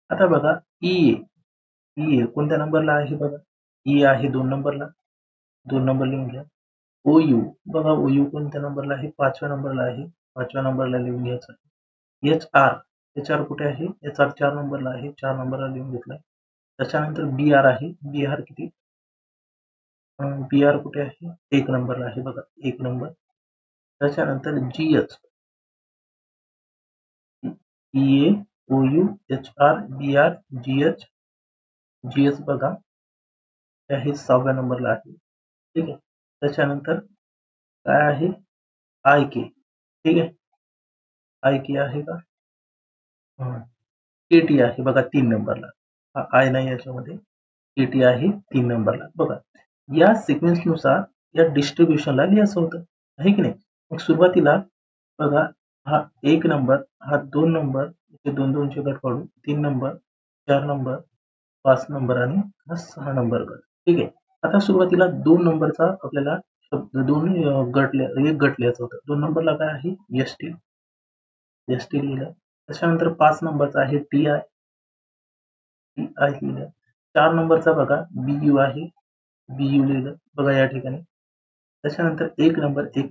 आता बघा ई ए कोणत्या नंबरला आहे बघा, ई आहे 2 नंबरला, 2 नंबर लिहून घ्या. ओ-यू बघा, ओ-यू कोणत्या नंबरला आहे, 5व्या नंबरला आहे, 5व्या नंबरला लिहून घ्यायचं. एच-आर, एच-आर कुठे आहे, एच-आर 4 नंबरला आहे, 4 नंबरला लिहून घेतलाय. त्याच्यानंतर बी-आर आहे, बी-आर किती, बी-आर कुठे आहे, 1 नंबरला आहे बघा, 1 नंबर. त्याच्यानंतर जी-एच, ई-ए, ओ-यू, एच-आर, बी-आर, जी-एच, जी-एच बघा हे आहे 6व्या नंबरला आहे. ठीक आहे. त्याच्यानंतर काय आहे, आय-के. ठीक आहे, आय-के आहे का, के-टी आहे बघा 3 नंबरला. हा आय नाही याच्यामध्ये, के-टी आहे 3 नंबरला. बघा या सिक्वेन्सनुसार या डिस्ट्रीब्युशनला लिहायचं होतं, आहे की नाही. मग सुरुवातीला बघा, हा 1 नंबर, हा 2 नंबर, इथे 2-2 चे गट पाडू, 3 नंबर, 4 नंबर, 5 नंबर आणि हा 6 नंबर गट. ठीक आहे. आता सुरुवातीला 2 नंबरचा आपल्याला दोन गट एक गट लिहायचा होता. 2 नंबरला काय आहे, एस-टी, एस-टी लिहिलं. त्याच्यानंतर 5 नंबरचा आहे टी-आय, टी-आय लिहिलं. 4 नंबरचा बघा बी-यू आहे, बी-यू लिहिलं बघा या ठिकाणी. त्याच्यानंतर 1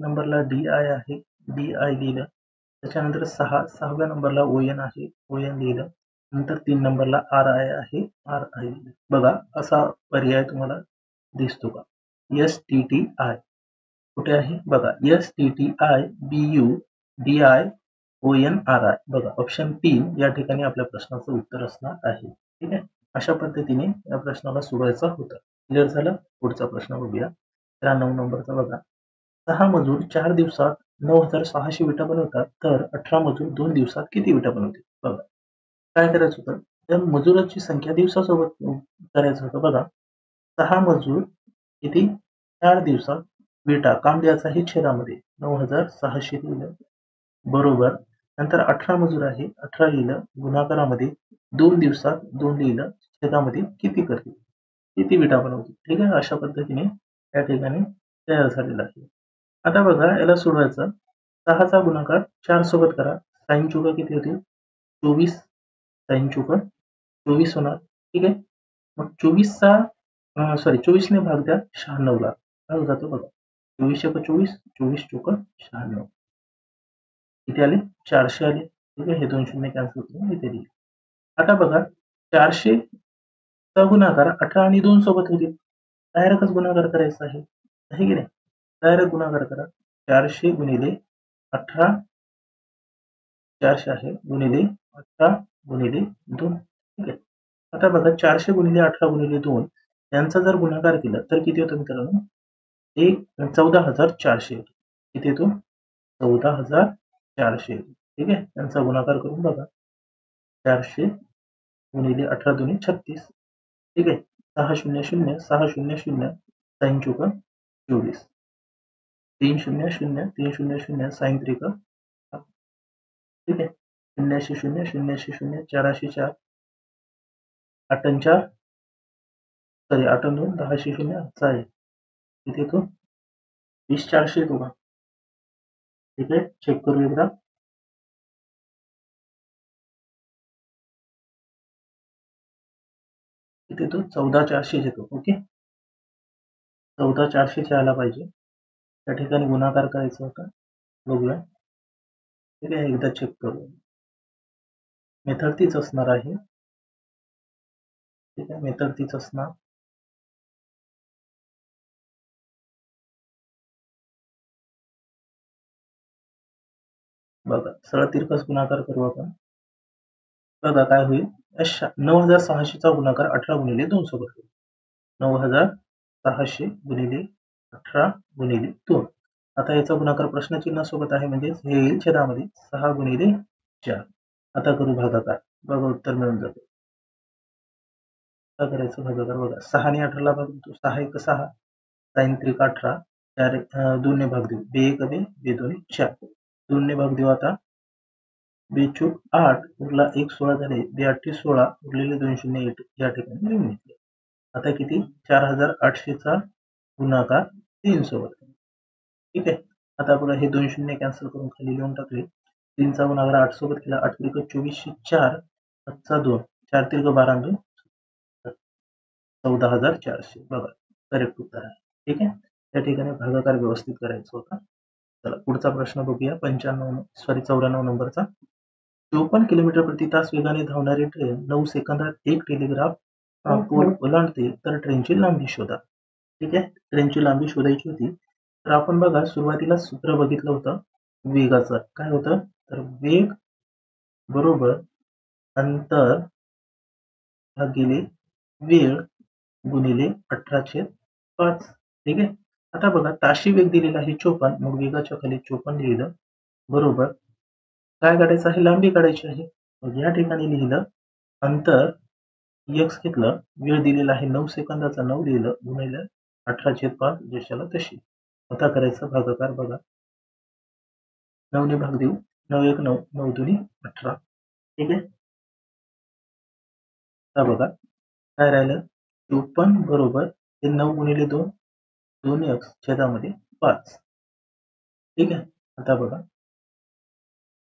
नंबरला डी-आय आहे, डी-आय लिहिलं. त्याच्यानंतर 6व्या नंबरला ओ-एन आहे, ओ-एन लिहिलं. नंतर 3 नंबरला आर-आय आहे, आर-आय लिहिलं. बघा असा पर्याय तुम्हाला दिसतो का, एस-टी-टी-आय कुठे आहे बघा, एस-टी-टी-आय, बी-यू, डी-आय, ओ-एन-आर-आय बघा, ऑप्शन 3 या ठिकाणी आपल्या प्रश्नाचं उत्तर असणार आहे. ठीक आहे. अशा पद्धतीने या प्रश्नाला सोडवायचा होता. क्लिअर झालं. पुढचा प्रश्न बघूया. 9 नंबरचा बघा, 6 मजूर 4 दिवसात 9,600 विटा बनवतात, तर 18 मजूर 2 दिवसात किती विटा बनवतील. बघा काय करायचं होतं, त्या मजुराची संख्या दिवसासोबत करायचं होतं. बघा 6 मजूर किती, 4 दिवसात विटा, काम द्यायचं आहे छेदामध्ये, 9,600 लिहिलं बरोबर. नंतर 18 मजूर आहे, 18 लिहिलं गुणाकारामध्ये, 2 दिवसात 2 लिहिलं छेदामध्ये, किती करतील, किती विटा बनवतील. ठीक आहे. अशा पद्धतीने या ठिकाणी तयार झालेला आहे. आता बघा याला सोडवायचं, 6चा गुणाकार 4 सोबत करा, साइन चुका किती होतील, 24, साइन चुका 24 होणार. ठीक आहे. मग 24 ने भाग द्या 96ला, भाग जातो बघा, 24 एक 24, 24 चोक 96, किती आले, 400 आले. ठीक आहे. हे 2 शून्य कॅन्सल करून इथे दिले. आता बघा 400 चा गुणाकार 18 आणि 2 सोबत होतील, डायरेक्टच गुणाकार करायचा आहे, आहे की नाही. डायरेक्ट गुणाकार करा, 400 गुणिले 18, 400 आहे गुणिले 18 गुणिले 2. ठीक आहे. आता बघा 400 गुणिले 18 गुणिले 2 यांचा जर गुणाकार केला तर किती होतं मित्रांनो, 14,400 येतो. किती येतो, 14,400 येतो. ठीक आहे. त्यांचा गुणाकार करून बघा, 400 गुणिले 18 दुनी 36. ठीक आहे. 600 600 साइन चौका 24, 300 300 साइन त्रिका. ठीक आहे. 0 0 0 0 404, 8 आणि 4 सॉरी 8 आणि 2 10 0 आहे. किती येतो, 20,400 येतो का. ठीक आहे. चेक करू एकदा. किती येतो, 14,400 येतो. ओके, 14,400 यायला पाहिजे. त्या ठिकाणी गुणाकार करायचा होता. बघूया. ठीक आहे. एकदा चेक करू. मेथड तीच असणार आहे. ठीक आहे. मेथड तीच असणार. बघा सरळ तिरकस गुणाकार करू आपण. बघा काय होईल, 9,600चा गुणाकार 18 गुणिले 2 सोबत होईल. 9,600 गुणिले 18 गुणिले 2. आता याचा गुणाकार प्रश्नचिन्ह सोबत आहे, म्हणजे हे येईल छेदामध्ये 6 गुणिले 4. आता करू भागाकार, बघा उत्तर मिळून जाते. आता करायचं भागाकार. बघा 6 आणि 18ला भाग देतो, 6 एक 6, साइन त्रिक 18, 4 2 ने भाग देऊ, 2 एक 2, 2 दोन्ही 4, 2 ने भाग देऊ. आता 2 चूक 8 उरला 1 16 झाले, 2 8 16 उरलेले 2 शून्य या ठिकाणी लिहून घेतले. आता किती, 4,800चा गुणाकार 3 सोबत. ठीक आहे. आता बघा हे 2 शून्य कॅन्सल करून खाली लिहून टाकले. 3चा गुणाकार 8 सोबत केला, 8 त्रिक 24, 4 5 2, 4 तिर्ग 12 2 14,400 बघा करेक्ट उत्तर आहे. ठीक आहे. त्या ठिकाणी भागाकार व्यवस्थित करायचा होता. चला पुढचा प्रश्न बघूया 94 नंबरचा. 54 किलोमीटर प्रति तास वेगाने धावणारी ट्रेन 9 सेकंदात एक टेलिग्राफ पोल ओलांडते तर ट्रेनची लांबी शोधा. ठीक आहे. ट्रेनची लांबी शोधायची होती. तर आपण बघा सुरुवातीला सूत्र बघितलं होतं वेगाचं. काय होतं? तर वेग बरोबर अंतर भागिले वेळ गुणिले 18/5. ठीक आहे. आता बघा ताशी वेग दिलेला आहे 54, मग वेगाच्या खाली 54 लिहिलं बरोबर. काय काढायचं आहे? लांबी काढायची आहे. मग या ठिकाणी लिहिलं अंतर x घेतलं, वेळ दिलेला आहे 9 सेकंदाचा 9 लिहिलं गुणिले 18/5 जशाला तशी. आता करायचा भागाकार बघा. 9 ने भाग देऊ. 9 1 9 9 2 18. ठीक आहे. आता बघा काय राहिलं 54 बरोबर हे 9 गुणिले 2 2x छेदामध्ये 5. ठीक आहे. आता बघा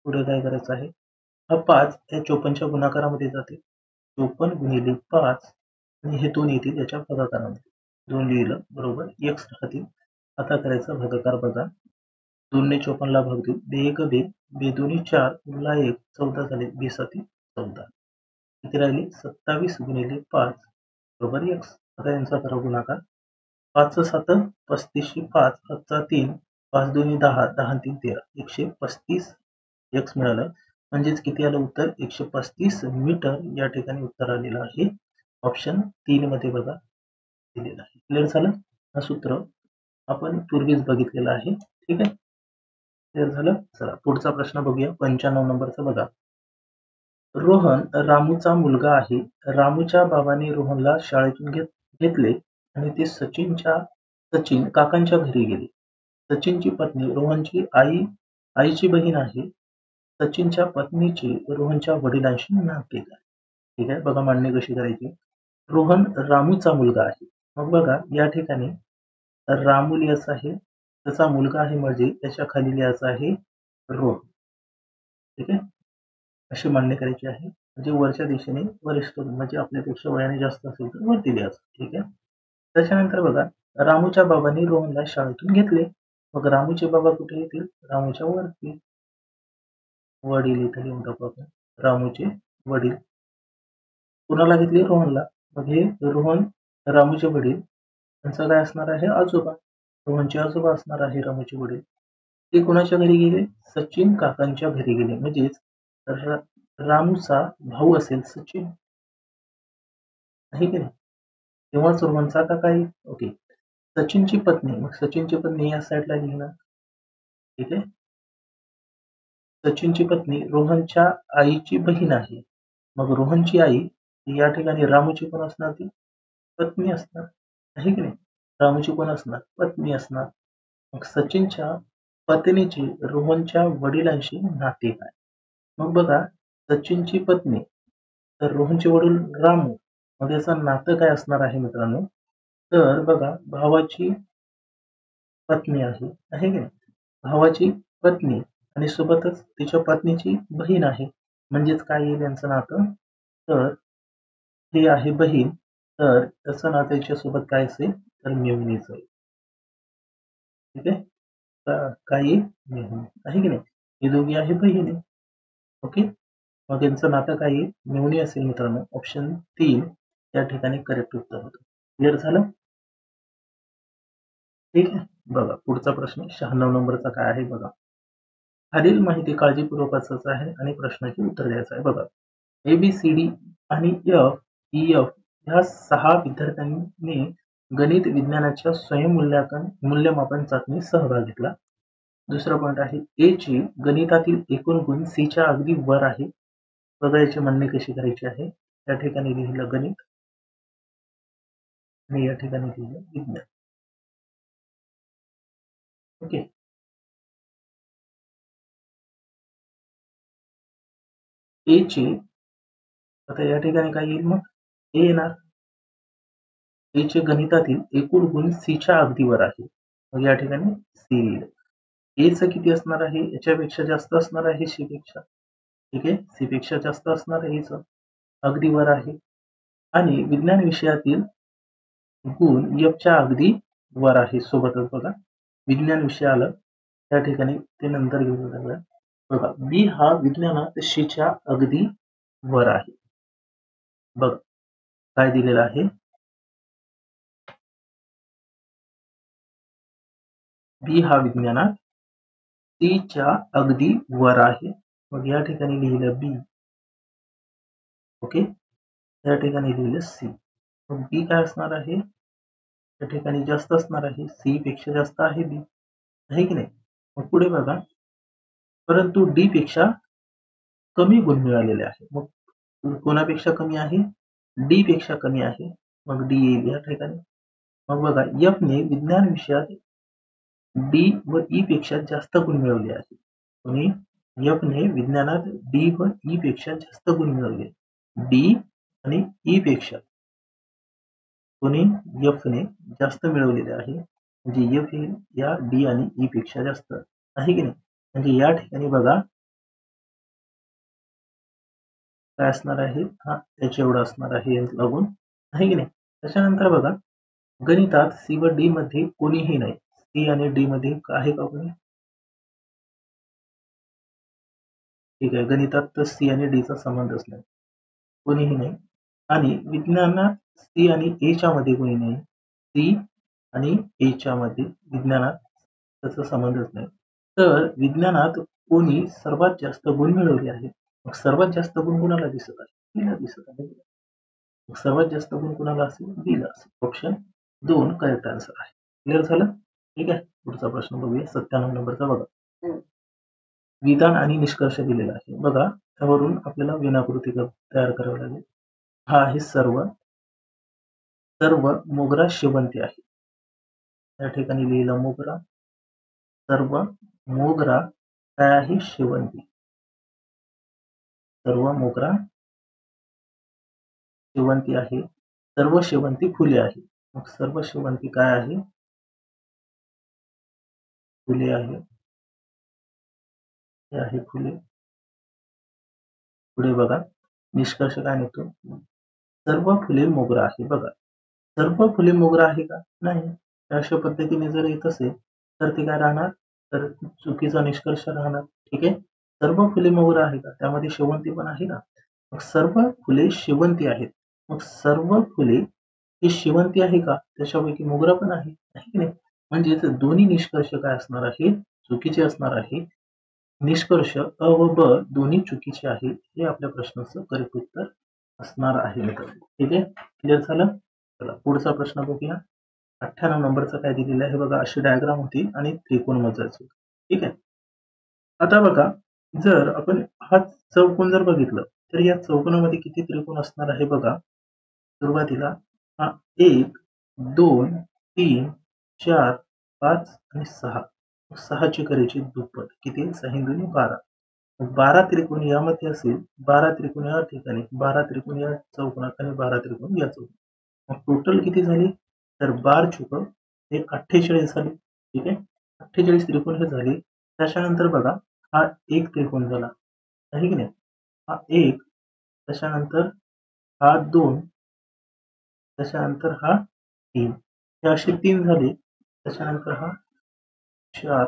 पुढे काय करायचं आहे? हा 5 या 54च्या गुणाकारामध्ये जाते. 54 गुणिले 5 आणि हे 2 येतील याच्या भागाकारामध्ये. 2 लिहिलं बरोबर x राहतील. आता करायचा भागाकार बघा. 2 ने 54 ला भाग देऊ. 2 1 2 2 2 4 उरला 1 14 झाले 2 7 14. किती राहिले 27 गुणिले 5 बरोबर x. आता यांचा करा गुणाकार. 5 7 35 5 5 3 5 2 10 10 3 13 135 x मिळालं. म्हणजेच किती आलं उत्तर 135 मीटर या ठिकाणी उत्तर आलेलं आहे. ऑप्शन 3 मध्ये बघा दिलेलं आहे. क्लिअर झालं? हा सूत्र आपण पूर्वीच बघितलेलं आहे. ठीक आहे. क्लिअर झालं? चला पुढचा प्रश्न बघूया 95 नंबरचा बघा. रोहन रामूचा मुलगा आहे. रामूच्या बाबांनी रोहनला शाळेतून घेतले आणि ते सचिन काकांच्या घरी गेले. सचिनची पत्नी रोहनची आईची बहीण आहे. सचिनच्या पत्नीचे रोहनच्या वडिलांशी नाते आहे. ठीक आहे. बघा मांडणी कशी करायची. रोहन रामूचा मुलगा आहे. मग बघा या ठिकाणी रामू लिहायचा आहे, त्याचा मुलगा आहे म्हणजे त्याच्या खाली लिहायचं आहे रोहन. ठीक आहे. अशी मांडणी करायची आहे. म्हणजे वरच्या दिशेने वरिष्ठ म्हणजे आपल्यापेक्षा वयाने जास्त असेल तर वरती लिहायचं. ठीक आहे. त्याच्यानंतर बघा रामूच्या बाबांनी रोहनला शाळेतून घेतले. मग रामूचे बाबा कुठे येतील? रामूच्या वरती. वडील इथे लिहून टाकू आपण. रामूचे वडील. कुणाला घेतले? रोहनला. मग हे रोहन रामूचे वडील त्यांचं काय असणार आहे? आजोबा. रोहनचे आजोबा असणार आहे रामूचे वडील. ते कुणाच्या घरी गेले? सचिन काकांच्या घरी गेले. म्हणजेच रामूचा भाऊ असेल सचिन आहे की नाही? तेव्हाच रोहनचा काका येईल. ओके. सचिनची पत्नी, मग सचिनची पत्नी या साईडला लिहिणार. ठीक आहे. सचिनची पत्नी रोहनच्या आईची बहीण आहे. मग रोहनची आई या ठिकाणी रामूची कोण असणार? ती पत्नी असणार आहे की नाही? रामूची कोण असणार? पत्नी असणार. मग सचिनच्या पत्नीचे रोहनच्या वडिलांशी नाते काय? मग बघा सचिनची पत्नी तर रोहनचे वडील रामू, मग याचं नातं काय असणार आहे मित्रांनो? तर बघा भावाची पत्नी आहे की नाही? भावाची पत्नी आणि सोबतच तिच्या पत्नीची बहीण आहे. म्हणजेच काय येईल यांचं नातं? तर हे आहे बहीण, तर त्याचं नातं याच्यासोबत काय असेल? तर मेव्हणीचं आहे. ठीक आहे. काय मेव्हणी आहे की नाही? हे दोघी आहे बहिणी. ओके. मग यांचं नातं काय येईल? मेव्हणी असेल मित्रांनो. ऑप्शन 3 या ठिकाणी करेक्ट उत्तर होतं. क्लिअर झालं? ठीक आहे. बघा पुढचा प्रश्न 96 नंबरचा काय आहे बघा. खालील माहिती काळजीपूर्वक वाचायचं आहे आणि प्रश्नाचे उत्तर द्यायचं आहे. बघा ABCD आणि EF ह्या 6 विद्यार्थ्यांनी गणित विज्ञानाच्या मूल्यमापन चाचणीत सहभाग घेतला. दुसरा पॉईंट आहे A ची गणितातील एकूण गुण C च्या अगदी वर आहे. बघा याची मांडणी कशी करायची आहे. या ठिकाणी लिहिलं गणित आणि या ठिकाणी लिहिलं विज्ञान. ओके. A ची आता या ठिकाणी काय येईल? मग A येणार. A चे गणितातील एकूण गुण C च्या अगदी वर आहे. मग या ठिकाणी C लिहिलं. A चं किती असणार आहे? याच्यापेक्षा जास्त असणार आहे C पेक्षा. ठीक आहे. C पेक्षा जास्त असणार आहे A चं. अगदी वर आहे आणि विज्ञान विषयातील गुण एफच्या अगदी वर आहे. सोबतच बघा विज्ञान विषय आलं त्या ठिकाणी ते नंतर घेऊन जाऊया. बघा बी हा विज्ञानात शीच्या अगदी वर आहे. बघा काय दिलेलं आहे, बी हा विज्ञानात सी अगदी वर आहे. मग या ठिकाणी लिहिलं बी, ओके, या ठिकाणी लिहिलं सी. मग बी काय असणार आहे, त्या ठिकाणी जास्त असणार आहे, सी पेक्षा जास्त आहे बी, आहे की नाही. मग पुढे बघा, परंतु डी पेक्षा कमी गुण मिळालेले आहे. मग कोणापेक्षा कमी आहे, डी पेक्षा कमी आहे. मग डी येईल या ठिकाणी. मग बघा एफ ने विज्ञान विषयात डी व ई पेक्षा जास्त गुण मिळवले आहेत. कोणी, एफ ने विज्ञानात डी व ई पेक्षा जास्त गुण मिळवले. डी आणि ई पेक्षा कोणी, एफ ने जास्त मिळवलेले आहे. म्हणजे एफ हे या डी आणि ई पेक्षा जास्त आहे की नाही. म्हणजे या ठिकाणी बघा काय असणार आहे, हा त्याच्या एवढं असणार आहे लागून, आहे की नाही. त्याच्यानंतर बघा गणितात सी व डी मध्ये कोणीही नाही. सी आणि डी मध्ये आहे का कोणी, ठीक आहे. गणितात तर सी आणि डी चा संबंधच नाही, कोणीही नाही. आणि विज्ञानात सी आणि ए च्या मध्ये कोणी नाही. सी आणि ए च्या मध्ये विज्ञानात त्याचा संबंधच नाही. तर विज्ञानात कोणी सर्वात जास्त गुण मिळवले आहेत. मग सर्वात जास्त गुण कोणाला दिसत आहे, बीला दिसत आहे. मग सर्वात जास्त गुण कोणाला असेल, बीला असेल. ऑप्शन 2 करेक्ट आन्सर आहे. क्लिअर झालं, ठीक आहे. पुढचा प्रश्न बघूया 97 नंबरचा. बघा विधान आणि निष्कर्ष दिलेला आहे. बघा त्यावरून आपल्याला विनाकृती तयार करावी लागेल. हा आहे सर्व मोगरा शेवंती आहे. या ठिकाणी लिहिलं मोगरा, सर्व मोगरा काय आहे, शेवंती. सर्व मोगरा शेवंती आहे. सर्व शेवंती फुले आहे. मग सर्व शेवंती काय आहे, फुले आहे. हे आहे फुले. पुढे बघा निष्कर्ष काय निघतो, सर्व फुले मोगरा आहे. बघा सर्व फुले मोगरा आहे का, नाही. अशा पद्धतीने जर येत असेल तर ते काय राहणार, तर चुकीचा निष्कर्ष राहणार. ठीक आहे. सर्व फुले मोगरा आहे का, त्यामध्ये शेवंती पण आहे ना. मग सर्व फुले शेवंती आहेत. मग सर्व फुले ही शेवंती आहे का, त्याच्यापैकी मोगरा पण आहे की नाही. म्हणजे दोन्ही निष्कर्ष काय असणार आहे, चुकीचे असणार आहे. निष्कर्ष अ व ब दोन्ही चुकीचे आहे. हे आपल्या प्रश्नाचं करेक्ट उत्तर असणार आहे. ठीक आहे, क्लिअर झालं. चला पुढचा प्रश्न बघूया. 98 नंबरचा काय दिलेलं आहे बघा, अशी डायग्राम होती आणि त्रिकोण मोजायचे. ठीक आहे. आता बघा जर आपण हा चौकोन जर बघितलं तर या चौकोनामध्ये किती त्रिकोण असणार आहे बघा. सुरुवातीला हा 1 2 3 4 5 आणि 6. 6ची करायची दुप्पट, किती, 6 दुनी 12. 12 त्रिकोण यामध्ये असेल, 12 त्रिकोण या ठिकाणी, 12 त्रिकोण या चौकोनात आणि 12 त्रिकोण या चौकोनात. मग टोटल किती झाली, तर 12 चुक हे 48 झाली. ठीक आहे, 48 त्रिकोण हे झाले. त्याच्यानंतर बघा हा एक त्रिकोण झाला, आहे की नाही. हा एक, त्याच्यानंतर हा 2, त्याच्यानंतर हा 3, हे असे 3 झाले. त्याच्यानंतर हा 4,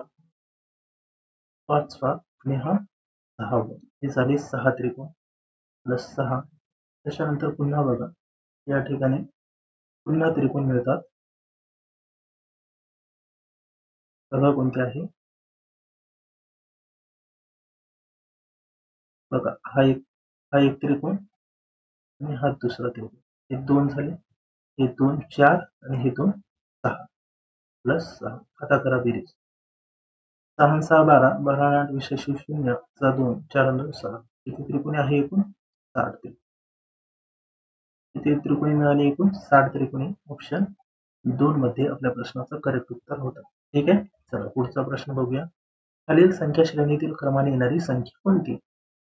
5वा आणि हा 6वा. हे झाले 6 त्रिकोण प्लस 6. त्याच्यानंतर पुन्हा बघा या ठिकाणी पुन्हा त्रिकोण मिळतात. बघा कोणते आहे, बघा हा एक त्रिकोण आणि हा दुसरा त्रिकोण. हे 2 झाले, हे 2 4 आणि हे 2 6 प्लस 6. आता करा बेरीज. 6 6 12, 12 8 20 0 2 4 9 6. किती त्रिकोणी आहे एकूण, 60. किती त्रिकोणी मिळाले एकूण, 60 त्रिकोणी. ऑप्शन 2 मध्ये आपल्या प्रश्नाचं करेक्ट उत्तर होतं. ठीक आहे. चला पुढचा प्रश्न बघूया. खालील संख्या श्रेणीतील क्रमाने येणारी संख्या कोणती.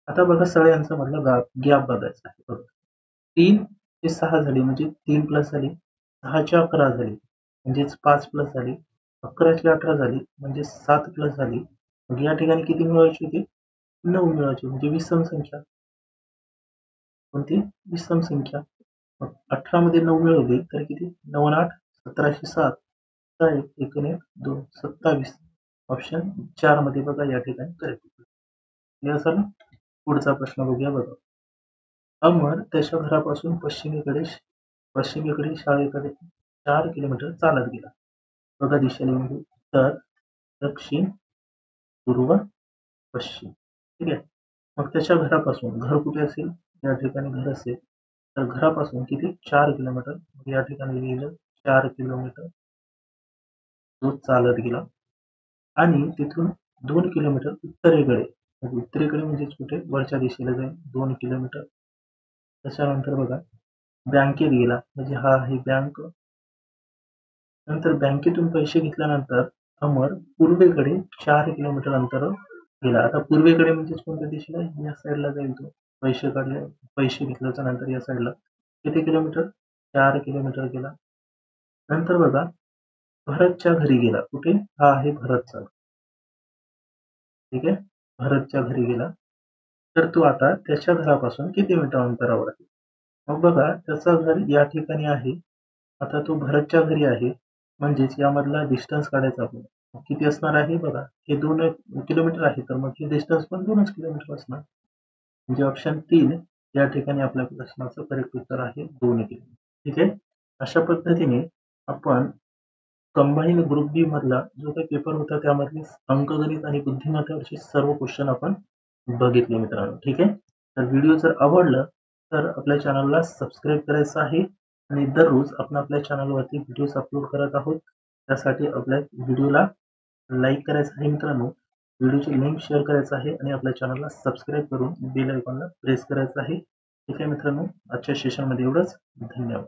आता बघा सगळ्यांचा मधला गॅप बघायचा आहे. बघा 3 ते 6 झाले म्हणजे 3 प्लस झाले, 6चे 11 झाले म्हणजेच 5 प्लस झाले, 11चे 18 झाले म्हणजे 7 प्लस झाली. मग या ठिकाणी किती मिळवायची होती, 9 मिळवायची म्हणजे विषम संख्या. कोणती विषम संख्या. मग 18 मध्ये 9 मिळवली तर किती? 9 8 1707 1 1 1 2 27. ऑप्शन 4 मध्ये बघा या ठिकाणी करेक्ट. क्लिअर झालं? पुढचा प्रश्न बघूया बघा. अमर त्याच्या घरापासून पश्चिमेकडे शाळेकडे 4 किलोमीटर चालत गेला. बघा दिशेने म्हणजे उत्तर, दक्षिण, पूर्व, पश्चिम. ठीक आहे. मग त्याच्या घरापासून, घर कुठे असेल? या ठिकाणी घर असेल तर घरापासून किती? 4 किलोमीटर. या ठिकाणी लिहिलं 4 किलोमीटर तो चालत गेला आणि तिथून 2 किलोमीटर उत्तरेकडे. उत्तरेकडे म्हणजे कुठे? वरच्या दिशेला जाईल 2 किलोमीटर. त्याच्यानंतर बघा बँकेत गेला, म्हणजे हा आहे बँक. नंतर बँकेतून पैसे घेतल्यानंतर अमर पूर्वेकडे 4 किलोमीटर अंतर गेला. आता पूर्वेकडे म्हणजे कोणत्या दिशेला? या साईडला जाईल तो. पैसे घेतल्याच्या नंतर या साईडला किती किलोमीटर? 4 किलोमीटर गेला. नंतर बघा भरतच्या घरी गेला. कुठे? हा आहे भरतचा. ठीक आहे. भरतच्या घरी गेला तर तो आता त्याच्या घरापासून किती मीटर अंतरावर आहे? मग बघा त्याचं घर या ठिकाणी आहे. आता तो भरतच्या घरी आहे म्हणजेच यामधला डिस्टन्स काढायचा आपण. किती असणार आहे? बघा हे 2 किलोमीटर आहे तर मग हे डिस्टन्स पण 2च किलोमीटर असणार. म्हणजे ऑप्शन 3 या ठिकाणी आपल्या प्रश्नाचं करेक्ट उत्तर आहे 2 किलोमीटर. ठीक आहे. अशा पद्धतीने आपण कंबाईन ग्रुप बी मधला जो काही पेपर होता त्यामधले अंकगणित आणि बुद्धिमत्तेवरचे सर्व क्वेश्चन आपण बघितले मित्रांनो. ठीक आहे. तर व्हिडिओ जर आवडलं तर आपल्या चॅनलला सबस्क्राईब करायचं आहे आणि दररोज आपण आपल्या चॅनलवरती व्हिडिओज अपलोड करत आहोत. त्यासाठी आपल्या व्हिडिओला लाईक करायचं आहे मित्रांनो, व्हिडिओची लिंक शेअर करायचं आहे आणि आपल्या चॅनलला सबस्क्राईब करून बेल आयकॉनला प्रेस करायचं आहे. ठीक आहे मित्रांनो, आजच्या सेशनमध्ये एवढंच. धन्यवाद.